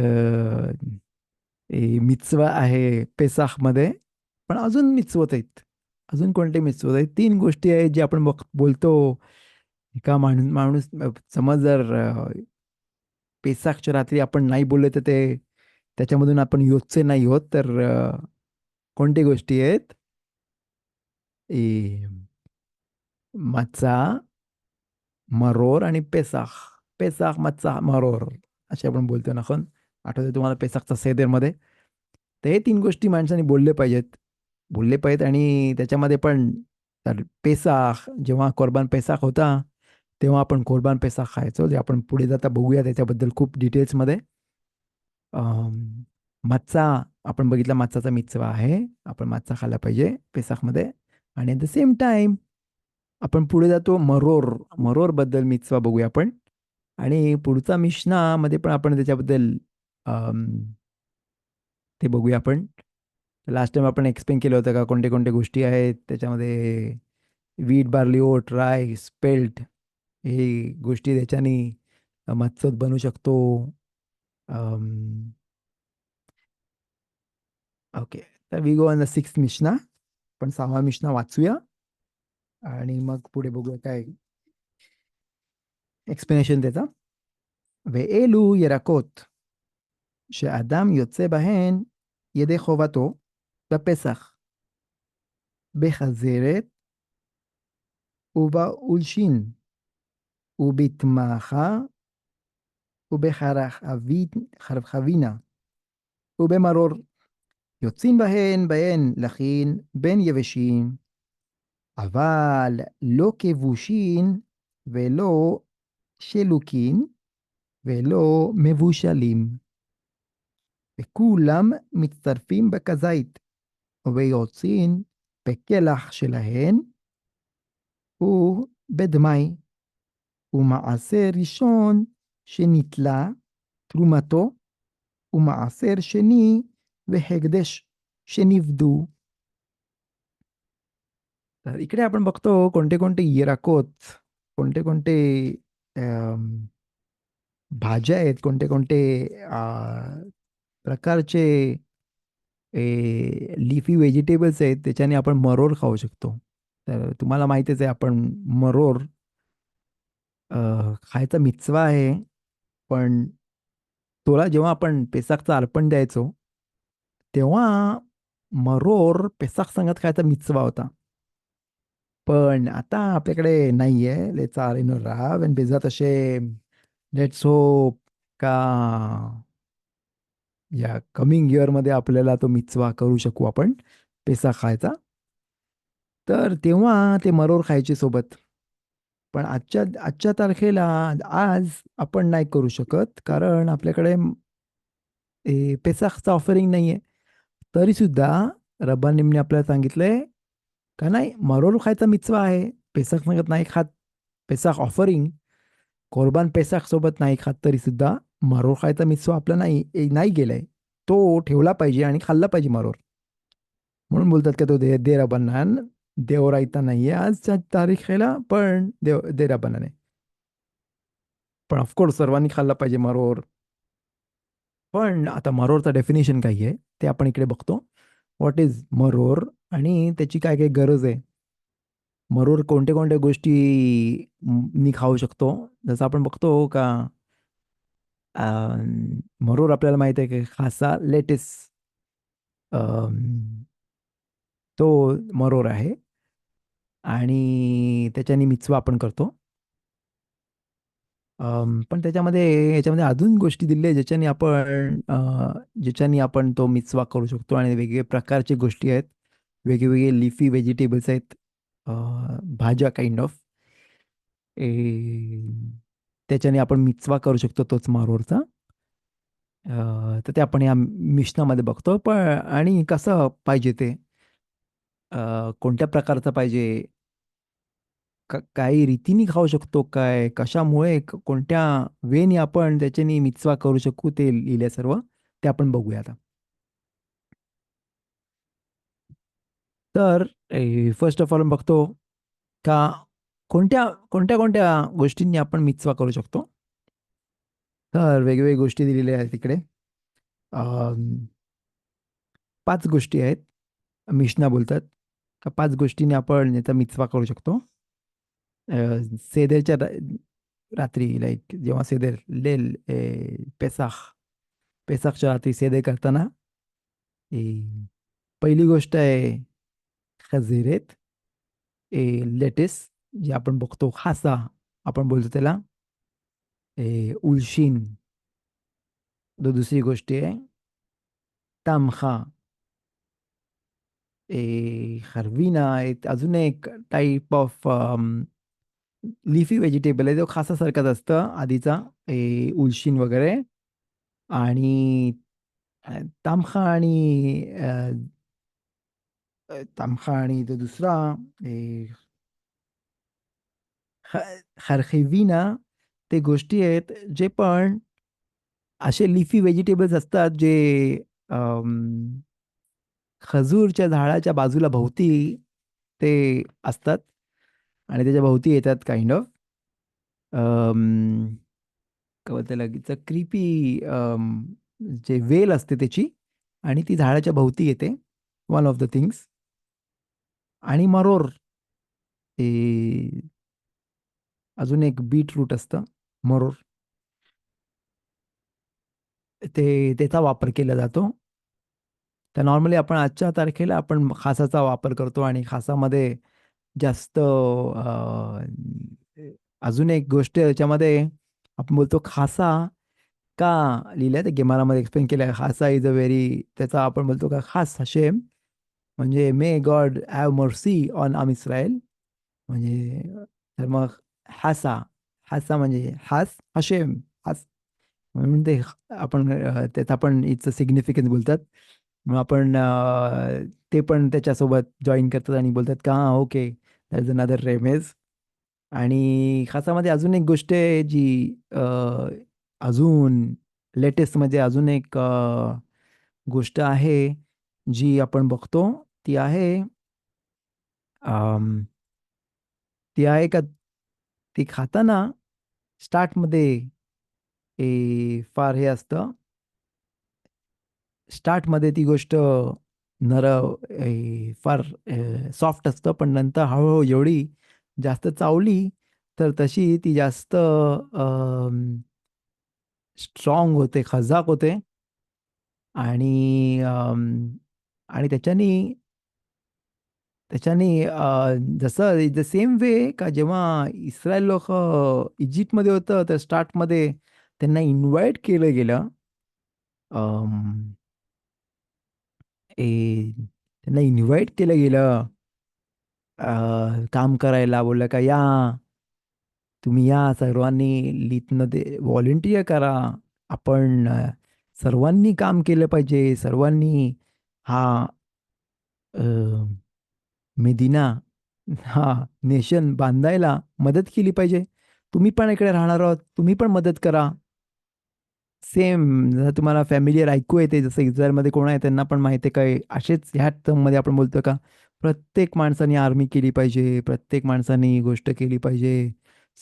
मिtzवा आहे पेसाखमध्ये, पण अजून मिtzवत आहेत. अजून कोणते मिtzवत आहेत? 3 गोष्टी आहेत जे आपण बोलतो. एका माणूस समज जर पेसाखच्या रात्री आपण नाही बोलले तर ते त्याच्यामधून आपण योचे नाही होत, तर कोणती गोष्टी आहेत? ए, मच्छा, मरोर आणि पेसाख. पेसाख, मच्छा, मरोर असे आपण बोलतो ना. आठवते तुम्हाला पेसाखचा सेदेरमध्ये? तर हे 3 गोष्टी माणसाने बोलले पाहिजेत. बोलले पाहिजेत, आणि त्याच्यामध्ये पण तर पेसाख, जेव्हा कोरबान पेसाख होता, तेव्हा आपण कोरबान पेसाख खायचो. जे आपण पुढे जाता बघूया त्याच्याबद्दल खूप डिटेल्समध्ये. अम, मच्छा, आपण बघितला मच्छाचा मिtzवा आहे. आपण मच्छा खाल्ला पाहिजे पेसाखमध्ये. आणि ॲट द सेम टाइम आपण पुढे जातो मरोर. मरोर बद्दल मिtzवा बघूया आपण. आणि पुढचा मिशनामध्ये पण आपण त्याच्याबद्दल अम, ते बघूया आपण. लास्ट टाइम आपण एक्सप्लेन केलं होतं का कोणते कोणते गोष्टी आहेत त्याच्यामध्ये. Wheat, barley, oat, rye, spelt, हे गोष्टी त्याच्याने मत्सोत बनू शकतो. ओके, तर we go on the six मिशना. पण 6वा मिशना वाचूया आणि मग पुढे बघूया काय एक्सप्लेनेशन त्याचा. ואלו ירקות שאדם יוצא בהן ידי חובתו בפסח, בחזרת ובאולשין ובתמחה ובחרחבינה ובמרור, יוצאים בהן לחין בין יבשים, אבל לא כבושין ולא שלוקין ולא מבושלים, וכולם מצטרפים בכזית ויוצאים בכלח שלהן ובדמי, ומעשר ראשון שנתלה תרומתו, ומעשר שני והקדש שנפדו. तर इकडे आपण बघतो कोणते कोणते येराकोत, कोणते कोणते अम, भाज्या आहेत, कोणते कोणते प्रकारचे लिफी व्हेजिटेबल्स आहेत, त्याच्याने आपण मरोर खाऊ शकतो. तर तुम्हाला माहितीच आहे, आपण मरोर खायचा मिtzवा आहे. पण तुला जेव्हा आपण पेसाखचं अर्पण द्यायचो, तेव्हा मरोर पेसाख संगत खायचा मिtzवा होता. पण आता आपल्याकडे नाहीये. लेट्स आर इन राव अँड बेझात असे, लेट्स होप का या कमिंग इयरमध्ये आपल्याला तो मिtzवा करू शकू आपण पेसाख खायचा. तर तेव्हा ते मरोर खायचे सोबत. पण आजच्या आजच्या तारखेला आज आपण नाही करू शकत, कारण आपल्याकडे पेसाखचं ऑफरिंग नाहीये. तरी सुद्धा रब्बानींनी आपल्याला सांगितलंय का नाही, मरोर खायचा मिtzवा आहे. पेसाख सांगत नाही खात. पेसाख ऑफरिंग, कोरबान पेसाख सोबत नाही खात, तरी सुद्धा मरोर खायचा मिtzवा आपला नाही गेलाय. तो ठेवला पाहिजे आणि खाल्ला पाहिजे मरोर. म्हणून बोलतात का तो दे रब्बाना, देवरायता नाहीये आजच्या तारखेला, पण दे रब्बानाने. पण ऑफकोर्स सर्वांनी खाल्ला पाहिजे मरोर. पण आता मरोरचं डेफिनेशन काय आहे ते आपण इकडे बघतो. व्हॉट इज मरोर आणि त्याची काय काय गरज आहे. मरोर कोणत्या कोणत्या गोष्टी मी खाऊ शकतो. जसं आपण बघतो का मरोर आपल्याला माहित आहे की खासा लेटेस, तो मरोर आहे. आणि त्याच्याने मिtzवा आपण करतो. पण याच्यामध्ये अजून गोष्टी दिल्या आहेत ज्याच्याने आपण तो मिtzवा करू शकतो, आणि वेगवेगळ्या प्रकारचे गोष्टी आहेत. वेगवेगळे लिफी व्हेजिटेबल्स आहेत. भाज्या काइंड ऑफ त्याच्याने आपण मिचवा करू शकतो तोच मारोरचा. तर ते आपण या मिश्रणामध्ये बघतो. पण आणि कसं पाहिजे ते, कोणत्या प्रकारचं पाहिजे, काही रीतीने खाऊ शकतो काय, कशामुळे, कोणत्या वेने आपण त्याच्याने मिचवा करू शकू, ते लिहिलंय सर्व. ते आपण बघूया आता. तर फर्स्ट ऑफ ऑल बघतो का कोणत्या कोणत्या कोणत्या गोष्टींनी आपण मिचवा करू शकतो. तर वेगवेगळ्या गोष्टी दिलेल्या आहेत तिकडे. अम, 5 गोष्टी आहेत. मिशना बोलतात का 5 गोष्टींनी आपण याचा मिचवा करू शकतो. अ, सेदेच्या रात्री, लाईक जेव्हा सेदेर लेल पेसाख, पेसाखच्या रात्री सेदे करताना, ए, पहिली गोष्ट आहे खजिरेत, लेटेस, जे आपण बघतो खासा, आपण बोलतो त्याला उलशीन. दुसरी गोष्ट आहे तामखा, हरविना, एक अजून एक टाईप ऑफ लिफी व्हेजिटेबल आहे, तो खासासारखाच असतं आधीचा, उलशीन वगैरे. आणि तामखा आणि तामखा आणि तो दुसरा ए, हरखिवीना, ते गोष्टी आहेत जे पण असे लिफी व्हेजिटेबल्स असतात जे अम, खजूरच्या झाडाच्या बाजूला भोवती ते असतात आणि त्याच्या भोवती येतात काइंड ऑफ, काय बोलतात त्याला, क्रीपी, जे वेल असते त्याची, आणि ती झाडाच्या भोवती येते, वन ऑफ द थिंग्स. आणि मरोर, अजून एक बीट रूट असतं, मरोर, त्याचा वापर केला जातो. तर नॉर्मली आपण आजच्या तारखेला आपण खासाचा वापर करतो, आणि खासामध्ये जास्त अजून एक गोष्ट याच्यामध्ये आपण बोलतो खासा का लिहिलंय, ते गेमारामध्ये एक्सप्लेन केलं आहे. खासा इज अ व्हेरी, त्याचा आपण बोलतो का खास हशेम, म्हणजे may God have mercy on आम इस्रायल. म्हणजे तर मग हासा, हासा म्हणजे हास हशेम, हास, म्हणून ते आपण त्याचा पण इथचं सिग्निफिकन्स बोलतात. मग आपण ते पण त्याच्यासोबत जॉईन करतात आणि बोलतात का हां, ओके, दॅट इज अनदर रेमेज. आणि खासामध्ये अजून एक गोष्ट आहे जी अजून लेटेस्टमध्ये अजून एक गोष्ट आहे जी आपण बघतो, ती आहे, अम, ती आहे का, ती खाताना स्टार्टमध्ये फार हे असतं, स्टार्टमध्ये ती गोष्ट नर फार सॉफ्ट असतं, पण नंतर हळूहळू जेवढी जास्त चावली तर तशी ती जास्त स्ट्रॉंग होते, खजाक होते. आणि आणि त्याच्यानी त्याच्यानी जसं द सेम वे का जेव्हा इस्रायल लोक इजिप्तमध्ये होतं, तर स्टार्टमध्ये त्यांना इन्व्हाइट केलं गेलं, अम, त्यांना इन्व्हाइट केलं गेलं काम करायला. बोललं का या, तुम्ही या सर्वांनी लीतमध्ये व्हॉलेंटिअर करा. आपण सर्वांनी काम केलं पाहिजे, सर्वांनी हा अ, मेदिना, हा नेशन बांधायला मदत केली पाहिजे. तुम्ही पण इकडे राहणार आहोत, तुम्ही पण मदत करा. सेम जर तुम्हाला फॅमिलियर ऐकू येते, जसं इस्रायलमध्ये कोण आहे त्यांना पण माहिती आहे काय, असेच ह्या टर्ममध्ये आपण बोलतो का प्रत्येक माणसाने आर्मी केली पाहिजे, प्रत्येक माणसाने ही गोष्ट केली पाहिजे,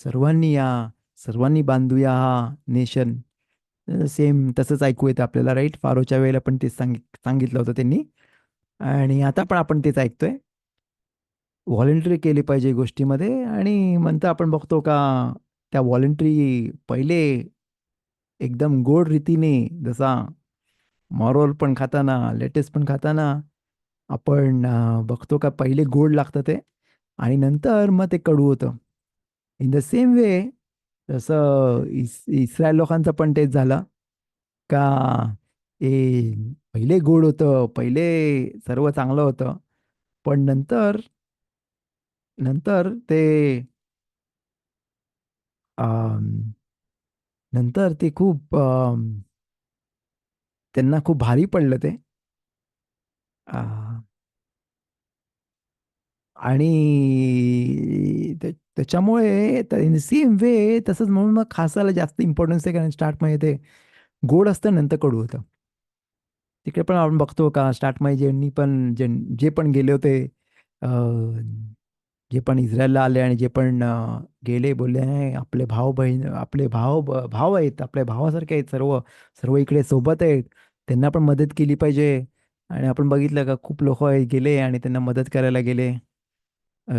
सर्वांनी या, सर्वांनी बांधूया हा नेशन. सेम तसंच ऐकू येतं आपल्याला, राईट. फारोच्या वेळेला पण तेच सांगितलं होतं त्यांनी, आणि आता पण आपण तेच ऐकतोय. व्हॉलंटरी केली पाहिजे गोष्टीमध्ये. आणि नंतर आपण बघतो का त्या व्हॉलंटरी पहिले एकदम गोड रीतीने, जसा मॉरोल पण खाताना, लेटेस्ट पण खाताना आपण बघतो का पहिले गोड लागतं ते, आणि नंतर मग ते कडू होतं. इन द सेम वे, तसं इस्रायल लोकांचं पण तेच झालं का, ए पहिले गोड होतं, पहिले सर्व चांगलं होतं, पण नंतर नंतर ते अम, नंतर ते खूप त्यांना खूप भारी पडलं ते. अ, आणि त्याच्यामुळे इन सेम वे तसंच म्हणून मग खासाला जास्त इम्पॉर्टन्स आहे, कारण स्टार्टमध्ये ते गोड असतं नंतर कडू होतं. तिकडे पण आपण बघतो का स्टार्टमध्ये ज्यांनी पण जे पण गेले होते, अ, जे पण इस्रायलला आले आणि जे पण गेले बोलले नाही आपले भाऊ बहीण आपले भाव आहेत, आपल्या भावासारखे आहेत, सर्व सर्व इकडे सोबत आहेत, त्यांना पण मदत केली पाहिजे. आणि आपण बघितलं का खूप लोक गेले आणि त्यांना मदत करायला गेले. अ,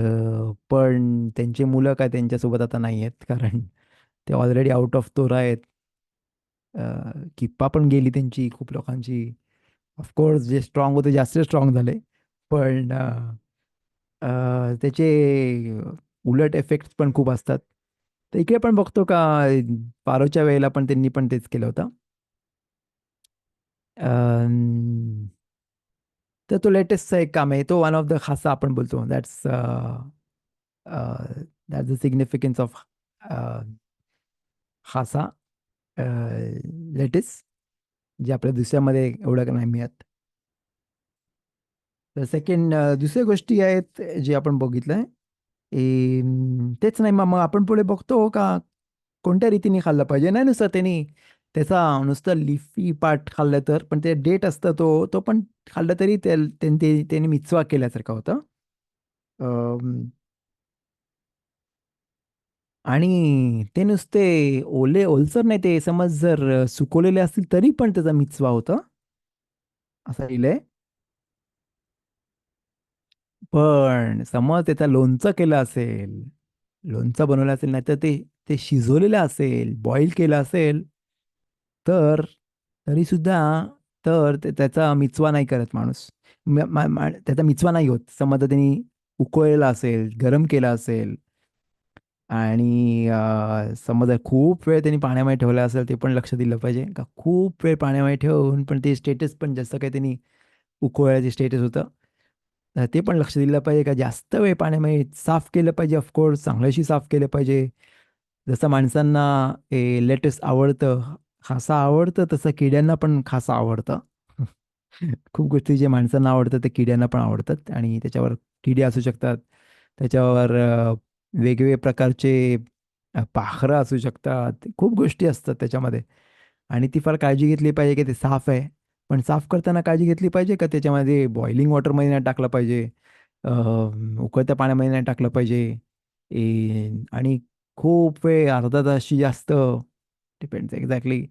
पण त्यांची मुलं काय त्यांच्यासोबत आता नाही आहेत, कारण ते ऑलरेडी आउट ऑफ तोरा आहेत. किप्पा पण गेली त्यांची खूप लोकांची. ऑफकोर्स जे स्ट्रॉंग होते जास्त स्ट्रॉंग झाले, पण त्याचे उलट इफेक्ट्स पण खूप असतात. तर इकडे पण बघतो का पारोच्या वेळेला पण त्यांनी पण तेच केलं होतं. अं, तर तो लेटेस्टचा एक काम आहे, तो वन ऑफ द खासा आपण बोलतो, दॅट्स द सिग्निफिकन्स ऑफ खासा लेटेस्ट, जे आपल्या दुसऱ्यामध्ये एवढं का नाही मिळत. तर सेकंड दुसऱ्या गोष्टी आहेत जे आपण बघितलंय. तेच नाही मग मग आपण पुढे बघतो का कोणत्या रीतीने खाल्लं पाहिजे. नाही नुसतं त्यांनी त्याचा नुसतं लिफी पार्ट खाल्लं तर, पण ते डेट असतं तो तो पण खाल्लं तरी त्यांनी मिचवा केल्यासारखं होतं. अम, आणि ते नुसते ओलसर नाही, ते समज जर सुकवलेले असतील तरी पण त्याचा मिचवा होता, असं लिहिलंय. पण समज त्याचा लोणचं केलं असेल, लोणचं बनवलं असेल, नाही तर ते ते शिजवलेलं असेल, बॉईल केलं असेल, तर तरी सुद्धा तर त्याचा मिचवा नाही करत माणूस. त्याचा मिचवा नाही होत. समजा त्यांनी उकळलेला असेल, गरम केला असेल, आणि समजा खूप वेळ त्यांनी पाण्यामध्ये ठेवलं असेल, ते पण लक्ष दिलं पाहिजे का खूप वेळ पाण्यामध्ये ठेवून पण ते स्टेटस पण जसं काही त्यांनी उकळायचे स्टेटस होतं, तर ते पण लक्ष दिलं पाहिजे का जास्त वेळ पाण्यामध्ये साफ केलं पाहिजे, ऑफकोर्स चांगल्याशी साफ केलं पाहिजे. जसं माणसांना लेटेस्ट आवडतं, खासा आवडतं, तसं किड्यांना पण खासा आवडतं. खूप गोष्टी जे माणसांना आवडतात ते किड्यांना पण आवडतात, आणि त्याच्यावर किडे असू शकतात, त्याच्यावर वेगवेगळे प्रकारचे पाखरं असू शकतात, खूप गोष्टी असतात त्याच्यामध्ये. आणि ती फार काळजी घेतली पाहिजे की ते साफ आहे. पण साफ करताना काळजी घेतली पाहिजे का त्याच्यामध्ये बॉइलिंग वॉटरमध्ये नाही टाकलं पाहिजे, उकळत्या पाण्यामध्ये नाही टाकलं पाहिजे. आणि खूप वेळ अर्धा तासशी जास्त, डिपेंड्स एक्झॅक्टली,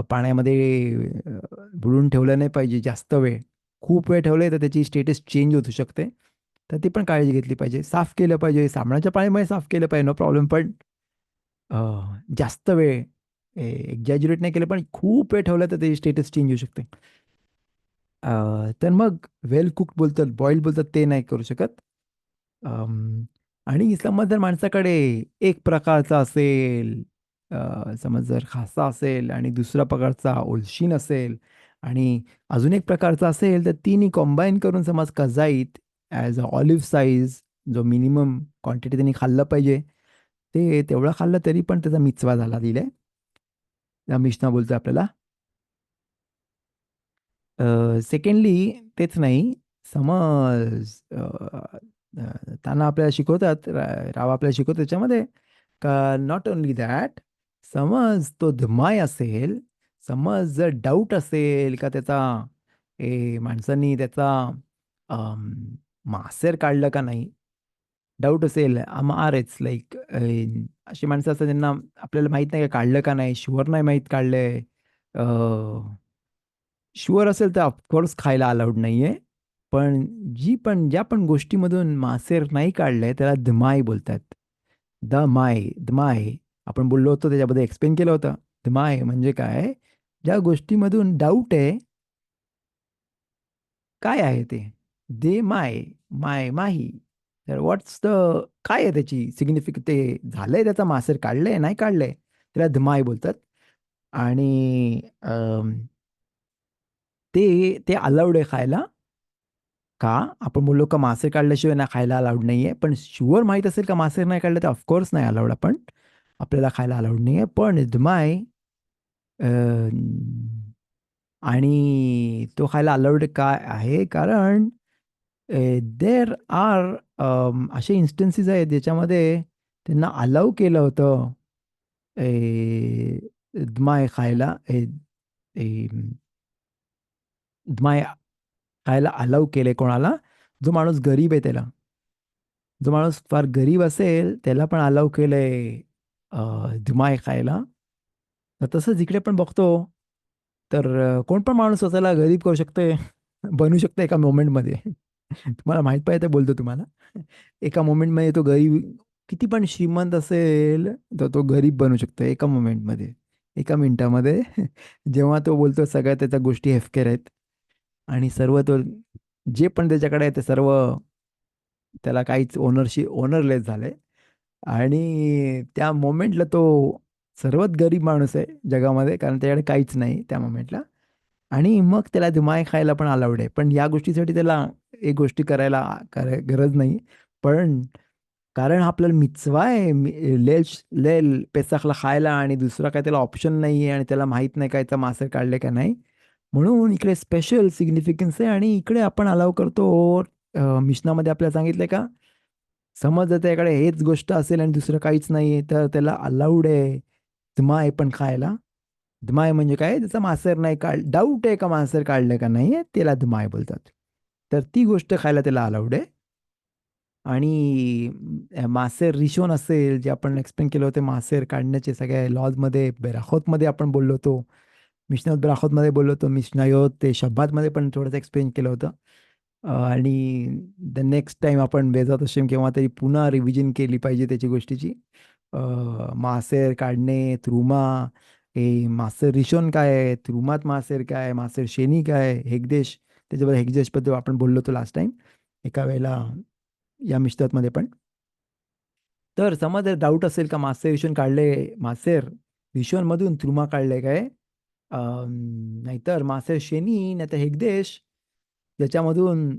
पाण्यामध्ये बुडून ठेवलं नाही पाहिजे जास्त वेळ. खूप वेळ ठेवले तर त्याची स्टेटस चेंज होऊ शकते. तर ती पण काळजी घेतली पाहिजे. साफ केलं पाहिजे, साबणाच्या पाण्यामध्ये साफ केलं पाहिजे, नो प्रॉब्लेम. पण अ, जास्त वेळ एक्झॅज्युरेट नाही केलं, पण खूप वेळ ठेवलं तर त्याची स्टेटस चेंज होऊ शकते. तर मग वेल कुक बोलतात, बॉईल बोलतात, ते नाही करू शकत. अम, आणि समज जर माणसाकडे एक प्रकारचा असेल, समज जर खासा असेल आणि दुसरा प्रकारचा ओलशीन असेल आणि अजून एक प्रकारचा असेल, तर तिन्ही कॉम्बाईन करून समज कजाईत ॲज अ ऑलिव्ह साईज, जो मिनिमम क्वांटिटी त्यांनी खाल्लं पाहिजे, ते तेवढं खाल्लं तरी पण त्याचा मिचवा झाला दिलाय. मिशना बोलतो आपल्याला. सेकंडली तेच नाही, समज त्यांना आपल्याला शिकवतात, राव आपल्याला शिकवतो त्याच्यामध्ये का नॉट ओनली दॅट, समज तो धमाय असेल, समज जर डाऊट असेल का त्याचा माणसांनी त्याचा अम, मासेर काढलं का नाही, डाऊट असेल, आर एच लाईक अशी माणसं असतात ज्यांना आपल्याला माहित नाही का काढलं का नाही, शुअर नाही माहीत काढलंय. शुअर असेल तर ऑफकोर्स खायला अलाउड नाहीये. पण ज्या पण गोष्टीमधून मासेर नाही काढलंय त्याला धमाई बोलतात. धमाय आपण बोललो होतो, त्याच्याबद्दल एक्सप्लेन केलं होतं. धमाय म्हणजे काय, ज्या गोष्टीमधून डाऊट आहे काय आहे ते, दे माय माय माही. तर व्हॉट्स द, काय आहे त्याची सिग्निफिक, ते झालंय त्याचा मासेर काढलंय नाही काढलंय, त्याला धमाय बोलतात. आणि ते ते अलाउड आहे खायला. का आपण बोललो का मासे काढल्याशिवाय ना खायला अलाउड नाहीये, पण शुअर माहीत असेल का मासे नाही काढले तर ऑफकोर्स नाही अलाउड, आपण आपल्याला खायला अलाउड नाहीये. पण धुमाय आणि तो खायला अलाउड का आहे, कारण देर आर असे इन्स्टन्सेस आहेत ज्याच्यामध्ये त्यांना अलाउ केलं होतं धुमाय खायला, ए, धुमाय खायला अलाउ केले कोणाला, जो माणूस गरीब आहे त्याला. जो माणूस फार गरीब असेल त्याला पण अलाउ केलंय धुमाय खायला. तर तसंच इकडे पण बघतो, तर कोण पण माणूस स्वतःला गरीब करू शकते, बनू शकते एका मोमेंटमध्ये. तुम्हाला माहित पाहिजे तर बोलतो तुम्हाला. एका मोमेंटमध्ये तो गरीब किती पण श्रीमंत असेल तर तो गरीब बनू शकतो एका मोमेंटमध्ये, एका मिनिटामध्ये. जेव्हा तो बोलतो सगळ्या त्याच्या गोष्टी हेफकेर आहेत आणि सर्व तो जे पण त्याच्याकडे आहे ते सर्व त्याला काहीच ओनरलेस झालंय. आणि त्या मोमेंटला तो सर्वात गरीब माणूस आहे जगामध्ये, कारण त्याच्याकडे काहीच नाही त्या मोमेंटला. आणि मग त्याला धुमाय खायला पण अलाउड आहे, पण या गोष्टीसाठी त्याला एक गोष्टी गरज नाही. पण कारण आपल्याला मिtzवा आहे लेल पेसाखला खायला, आणि दुसरा काय त्याला ऑप्शन नाही आहे, आणि त्याला माहित नाही काय तर मासे काढले का नाही. म्हणून इकडे स्पेशल सिग्निफिकन्स आहे, आणि इकडे आपण अलाव करतो. मिशनामध्ये आपल्याला सांगितलंय का, समज जर त्याकडे हेच गोष्ट असेल आणि दुसरं काहीच नाहीये तर त्याला अलाउड आहे धमाय पण खायला. धमाय म्हणजे काय, त्याचा मासेर नाही डाऊट आहे का मासेर काढलं का नाही, त्याला धमाय बोलतात. तर ती गोष्ट खायला त्याला अलाउड आहे. आणि मासेर रिशोन असेल, जे आपण एक्सप्लेन केलं होतं मासेर काढण्याचे सगळ्या लॉजमध्ये, बेराखोतमध्ये आपण बोललो होतो, मिशनात बेराखोतमध्ये बोललो होतो, मिशनायोत ते शब्बातमध्ये पण थोडंसं एक्सप्लेन केलं होतं. आणि द नेक्स्ट टाइम आपण बेजात असेल केव्हा तरी पुन्हा रिव्हिजन केली पाहिजे त्याची गोष्टीची. मासेर काढणे, त्रुमा, हे मासेर रिशोन काय आहे, त्रुमात मासेर काय आहे, मासेर शेनी काय आहे, हेगदेश, त्याच्याबद्दल हेगदेशबद्दल आपण बोललो होतो लास्ट टाइम एका वेळेला या मिशनातमध्ये पण. तर समज डाऊट असेल का मासेर रिशोन काढले, मासेर रिशोनमधून त्रुमा काढले काय, नाहीतर मासेर शेनी नाहीतर हेगदेश ज्याच्यामधून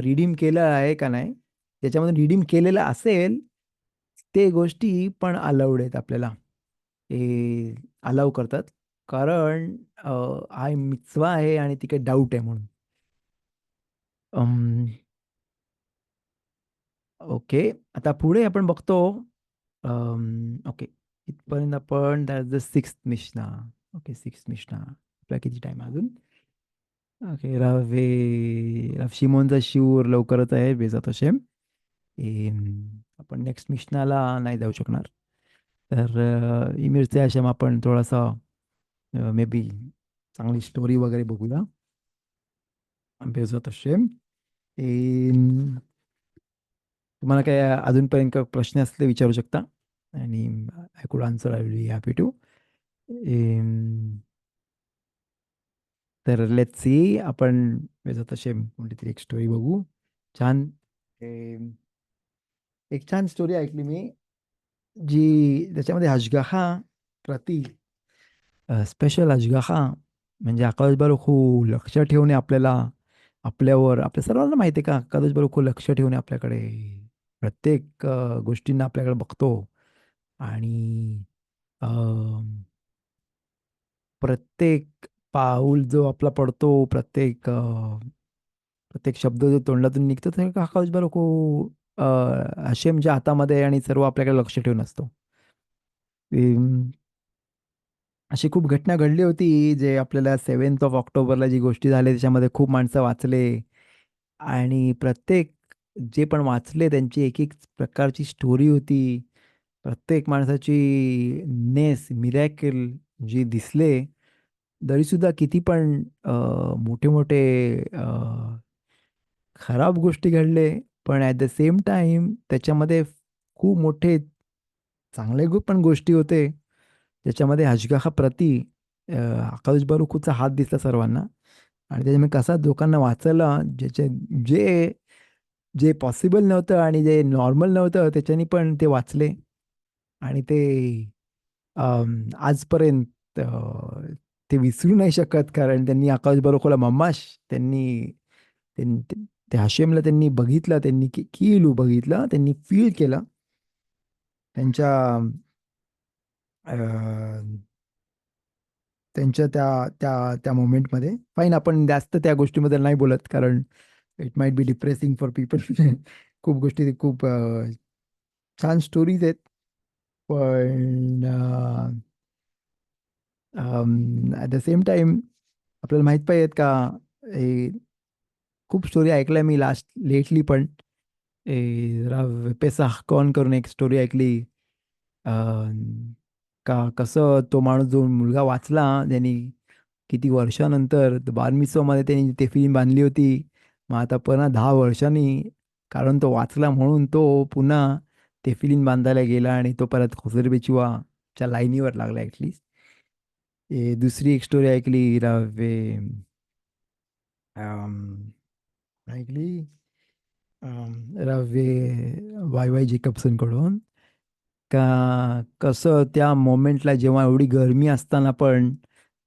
रिडीम केलं आहे का नाही, ज्याच्यामधून रिडीम केलेलं असेल ते गोष्टी पण अलाउड आहेत आपल्याला. हे अलाउ करतात, कारण हा मिtzवा आहे आणि ती काही डाऊट आहे म्हणून. अम, ओके, आता पुढे आपण बघतो. ओके, इथपर्यंत आपण दॅट द सिक्स्थ मिशना. ओके, सिक्स्थ मिशना आपला किती टाइम अजून. ओके, रव शिमोनचा शिवर लवकरच आहे बेजात शेम. आपण नेक्स्ट मिशनाला नाही जाऊ शकणार. तर इमिरचे आश्रम आपण थोडासा मे बी चांगली स्टोरी वगैरे बघूया बेजात शेम. तुम्हाला काय अजूनपर्यंत काही प्रश्न असले विचारू शकता, आणि I could answer, I will be happy to. तर लेट्स सी, आपण बेजात शेम कोणती तरी एक स्टोरी बघू छान. एम, एक छान स्टोरी ऐकली मी, जी त्याच्यामध्ये अशगाहा प्रती स्पेशल अशगाहा, म्हणजे आकाश बारुख लक्ष ठेवणे आपल्याला, आपल्यावर, आपल्या सर्वांना माहिती आहे का आकाश बारुख लक्ष ठेवणे आपल्याकडे, प्रत्येक गोष्टींना आपल्याकडे बघतो. आणि अ, प्रत्येक पाऊल जो आपला पडतो, प्रत्येक शब्द जो तोंडातून निघतो ते आकाश बारुख हशेमच्या हातामध्ये आहे, आणि सर्व आपल्याकडे लक्ष ठेवून असतो. अशी खूप घटना घडली होती, जे आपल्याला 7th ऑफ ऑक्टोबरला जी गोष्टी झाल्या त्याच्यामध्ये खूप माणसं वाचले. आणि प्रत्येक जे पण वाचले त्यांची एक एक प्रकारची स्टोरी होती. प्रत्येक माणसाची मिरॅकल जी दिसले, तरीसुद्धा किती पण मोठे मोठे खराब गोष्टी घडले, पण ॲट द सेम टाईम त्याच्यामध्ये खूप मोठे चांगले पण गोष्टी होते. त्याच्यामध्ये अशगाहा प्रती आकाश बारुखचा हात दिसला सर्वांना, आणि त्याच्यामुळे कसा लोकांना वाचायला जे जे पॉसिबल नव्हतं आणि जे नॉर्मल नव्हतं त्याच्यानी पण ते वाचले. आणि ते आजपर्यंत ते विसरू नाही शकत, कारण त्यांनी आकाश बारुखला मम्माश त्यांनी त्या हाशेमला त्यांनी बघितलं, त्यांनी किलू बघितलं, त्यांनी फील केलं त्यांच्या अं, त्यांच्या त्या त्या त्या मोमेंटमध्ये. फाईन, आपण जास्त त्या गोष्टीमध्ये नाही बोलत, कारण it might be depressing for people. खूप गोष्टी, खूप छान स्टोरीज आहेत. पण ॲट द सेम टाइम आपल्याला माहीत पाहिजेत का, हे खूप स्टोरी ऐकल्या मी लास्ट लेटली. पण पेसा कॉन करून एक स्टोरी ऐकली. कसं तो माणूस, जो मुलगा वाचला त्यांनी किती वर्षानंतर बारमिसोमध्ये त्यांनी ते फिल्म बांधली होती. मग आता पुन्हा 10 वर्षांनी, कारण तो वाचला म्हणून तो पुन्हा ते फिल्म बांधायला गेला आणि तो परत खुसर बिचवाच्या लाईनीवर लागला ॲटलिस्ट. दुसरी एक स्टोरी ऐकली रवे, अम, ऐकली रवे वाय वाय जेकबसन कडून, कसं त्या मोमेंटला जेव्हा एवढी गरमी असताना पण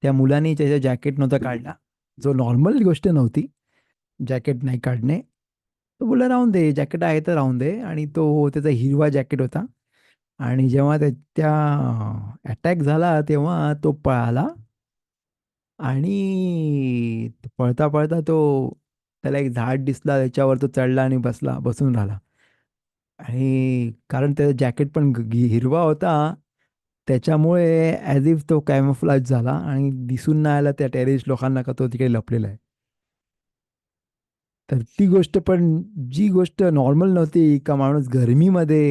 त्या मुलाने त्याचा जॅकेट नव्हता काढला, जो नॉर्मल गोष्ट नव्हती जॅकेट नाही काढणे. तो बोलला राहून दे, जॅकेट आहे तर राहून दे. आणि तो त्याचा हिरवा जॅकेट होता. आणि जेव्हा त्या अटॅक झाला तेव्हा तो पळाला. आणि पळता पळता तो, त्याला एक झाड दिसला, त्याच्यावर तो चढला आणि बसून राहिला. आणि कारण त्याचा जॅकेट पण हिरवा होता, त्याच्यामुळे ॲज इफ तो कॅमोफ्लाज झाला आणि दिसून नाही आला त्या टेररिस्ट लोकांना का तो तिकडे लपलेला आहे. तर ती गोष्ट पण, जी गोष्ट नॉर्मल नव्हती का, माणूस गरमीमध्ये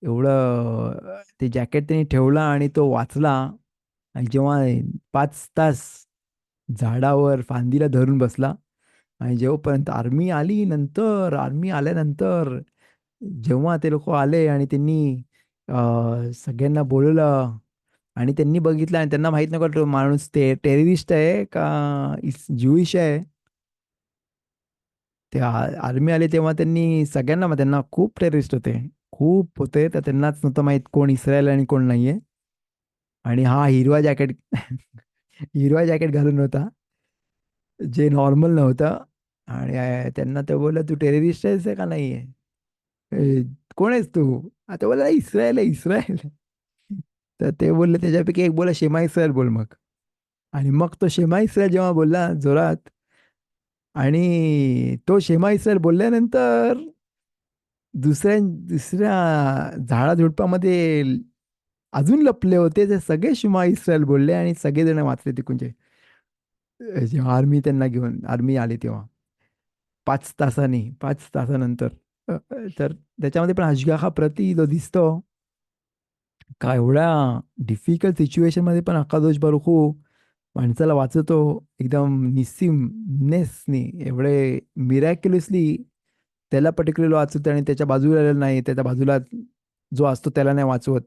एवढं ते जॅकेट त्यांनी ठेवला आणि तो वाचला. आणि जेव्हा 5 तास झाडावर फांदीला धरून बसला, आणि जेव्हापर्यंत आर्मी आल्यानंतर, जेव्हा ते लोक आले आणि त्यांनी सगळ्यांना बोलवलं आणि त्यांनी बघितलं आणि त्यांना माहित नव्हतं तो माणूस ते टेररिस्ट आहे का ज्युईश आहे. ते आर्मी आले तेव्हा त्यांनी सगळ्यांना, मग त्यांना खूप टेररिस्ट होते, खूप होते, तर त्यांनाच नव्हतं माहित कोण इस्रायल आणि कोण नाहीये. आणि हा हिरवा जॅकेट हिरवा जॅकेट घालून होता, जे नॉर्मल नव्हतं. आणि त्यांना ते बोललं, तू टेररिस्ट आहेस का नाही आहे? कोण आहेस तू? आता बोला इस्रायल आहे, इस्रायल. तर ते बोलले, त्याच्यापैकी एक बोला शेमा इस्रायल बोल मग. आणि मग तो शेमा इस्रायल जेव्हा बोलला जोरात, आणि तो शेमा इस्रायल बोलल्यानंतर दुसऱ्या दुसऱ्या झाडाझुडपामध्ये अजून लपले होते ते सगळे शेमा इस्रायल बोलले आणि सगळेजण वाचले तिकडचे. जेव्हा आर्मी आली तेव्हा 5 तासानंतर. तर त्याच्यामध्ये पण अशगा हा प्रती जो दिसतो का, एवढ्या डिफिकल्ट सिच्युएशनमध्ये पण अक्कादोश बरुखू माणसाला वाचवतो एकदम निस्सीमनेसनी, एवढे मिरॅक्युलसली. त्याला पर्टिक्युलर वाचवतो आणि त्याच्या बाजूला नाही, त्याच्या बाजूला जो असतो त्याला नाही वाचवत.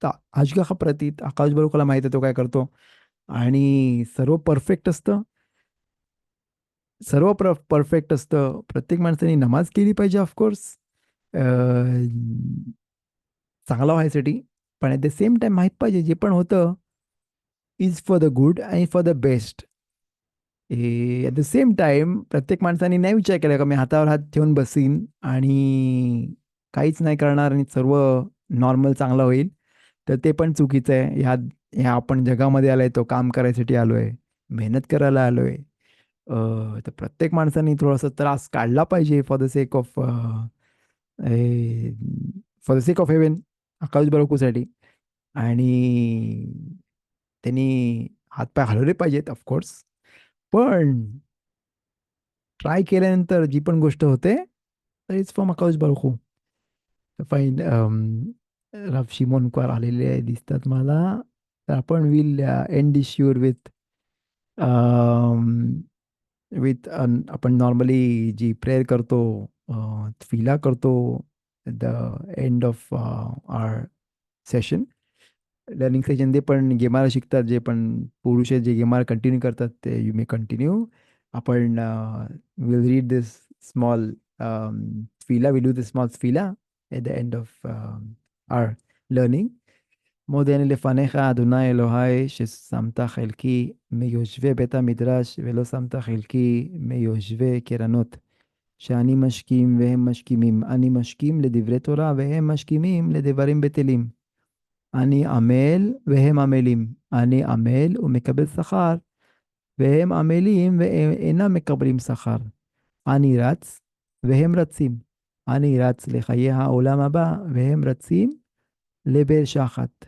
तर अशगा हा प्रती आकाश बरुखाला माहिती आहे तो काय करतो. आणि सर्व परफेक्ट असतं. प्रत्येक माणसाने नमाज केली पाहिजे ऑफकोर्स, चांगला व्हायसाठी. पण ॲट द सेम टाइम माहीत पाहिजे जे पण होतं इज फॉर द गुड आणि for the best. At the same time प्रत्येक माणसाने नाही विचार केला का मी हातावर हात ठेवून बसीन आणि काहीच नाही करणार आणि सर्व नॉर्मल चांगलं होईल. तर ते पण चुकीचं आहे. ह्या आपण जगामध्ये आलोय, तो काम करायसाठी आलोय, मेहनत करायला आलोय. तर प्रत्येक माणसाने थोडासा त्रास काढला पाहिजे for the sake of heaven, आकाश बरोकुसाठी. आणि त्यांनी हातपाय हलवले पाहिजेत ऑफकोर्स. पण ट्राय केल्यानंतर जी पण गोष्ट होते, तर इट्स फ्रॉम आकाश बाळखू. फाईन. राव शिमोनकर आलेले दिसतात मला. तर आपण will end this sure with आपण नॉर्मली जी प्रेयर करतो, तफिला करतो the end of R session, learning session. ते पण गेमाला शिकतात, जे पण पुरुष आहेत जे गेमाला कंटिन्यू करतात, ते यू मे कंटिन्यू. आपण will read this small tefillah. We do this small tefillah at the end of our learning. מודני לפניך, אדוני אלוהי, ששמת חלקי מיושבי בית המדרש, ולא שמת חלקי מיושבי קרנות. שאני משכים והם משכימים. אני משכים לדברי תורה והם משכימים לדברים בטלים. אני עמל והם עמלים. אני עמל ומקבל שכר, והם עמלים ואינם מקבלים שכר. אני רץ והם רצים. אני רץ לחיי העולם הבא והם רצים לבאר שחת.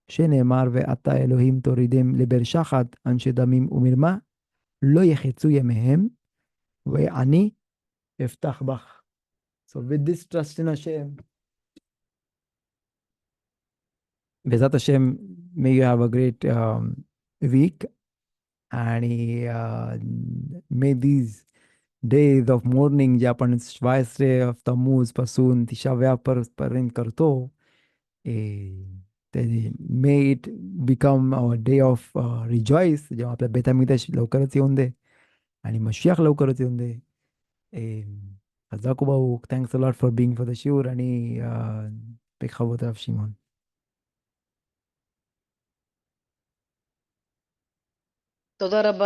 שנאמר, ואתה אלוהים תורידם לבאר שחת אנשי דמים ומרמה, לא יחצו ימיהם, ואני אפתח בך. So with this trust in Hashem, בעזרת השם, may you have a great week, आणि may these days of mourning जे आपण 17 Tammuz पासून 30 पर्यंत करतो, ते may it become day of रिजॉईस, जेव्हा आपल्या बेतामिद्याश लवकरच येऊन दे आणि मशियाख लवकरच येऊन दे. जाकू भाऊ, thanks a lot for being for the शिवर, आणि पेखावत राव शिमोन. תודה רבה.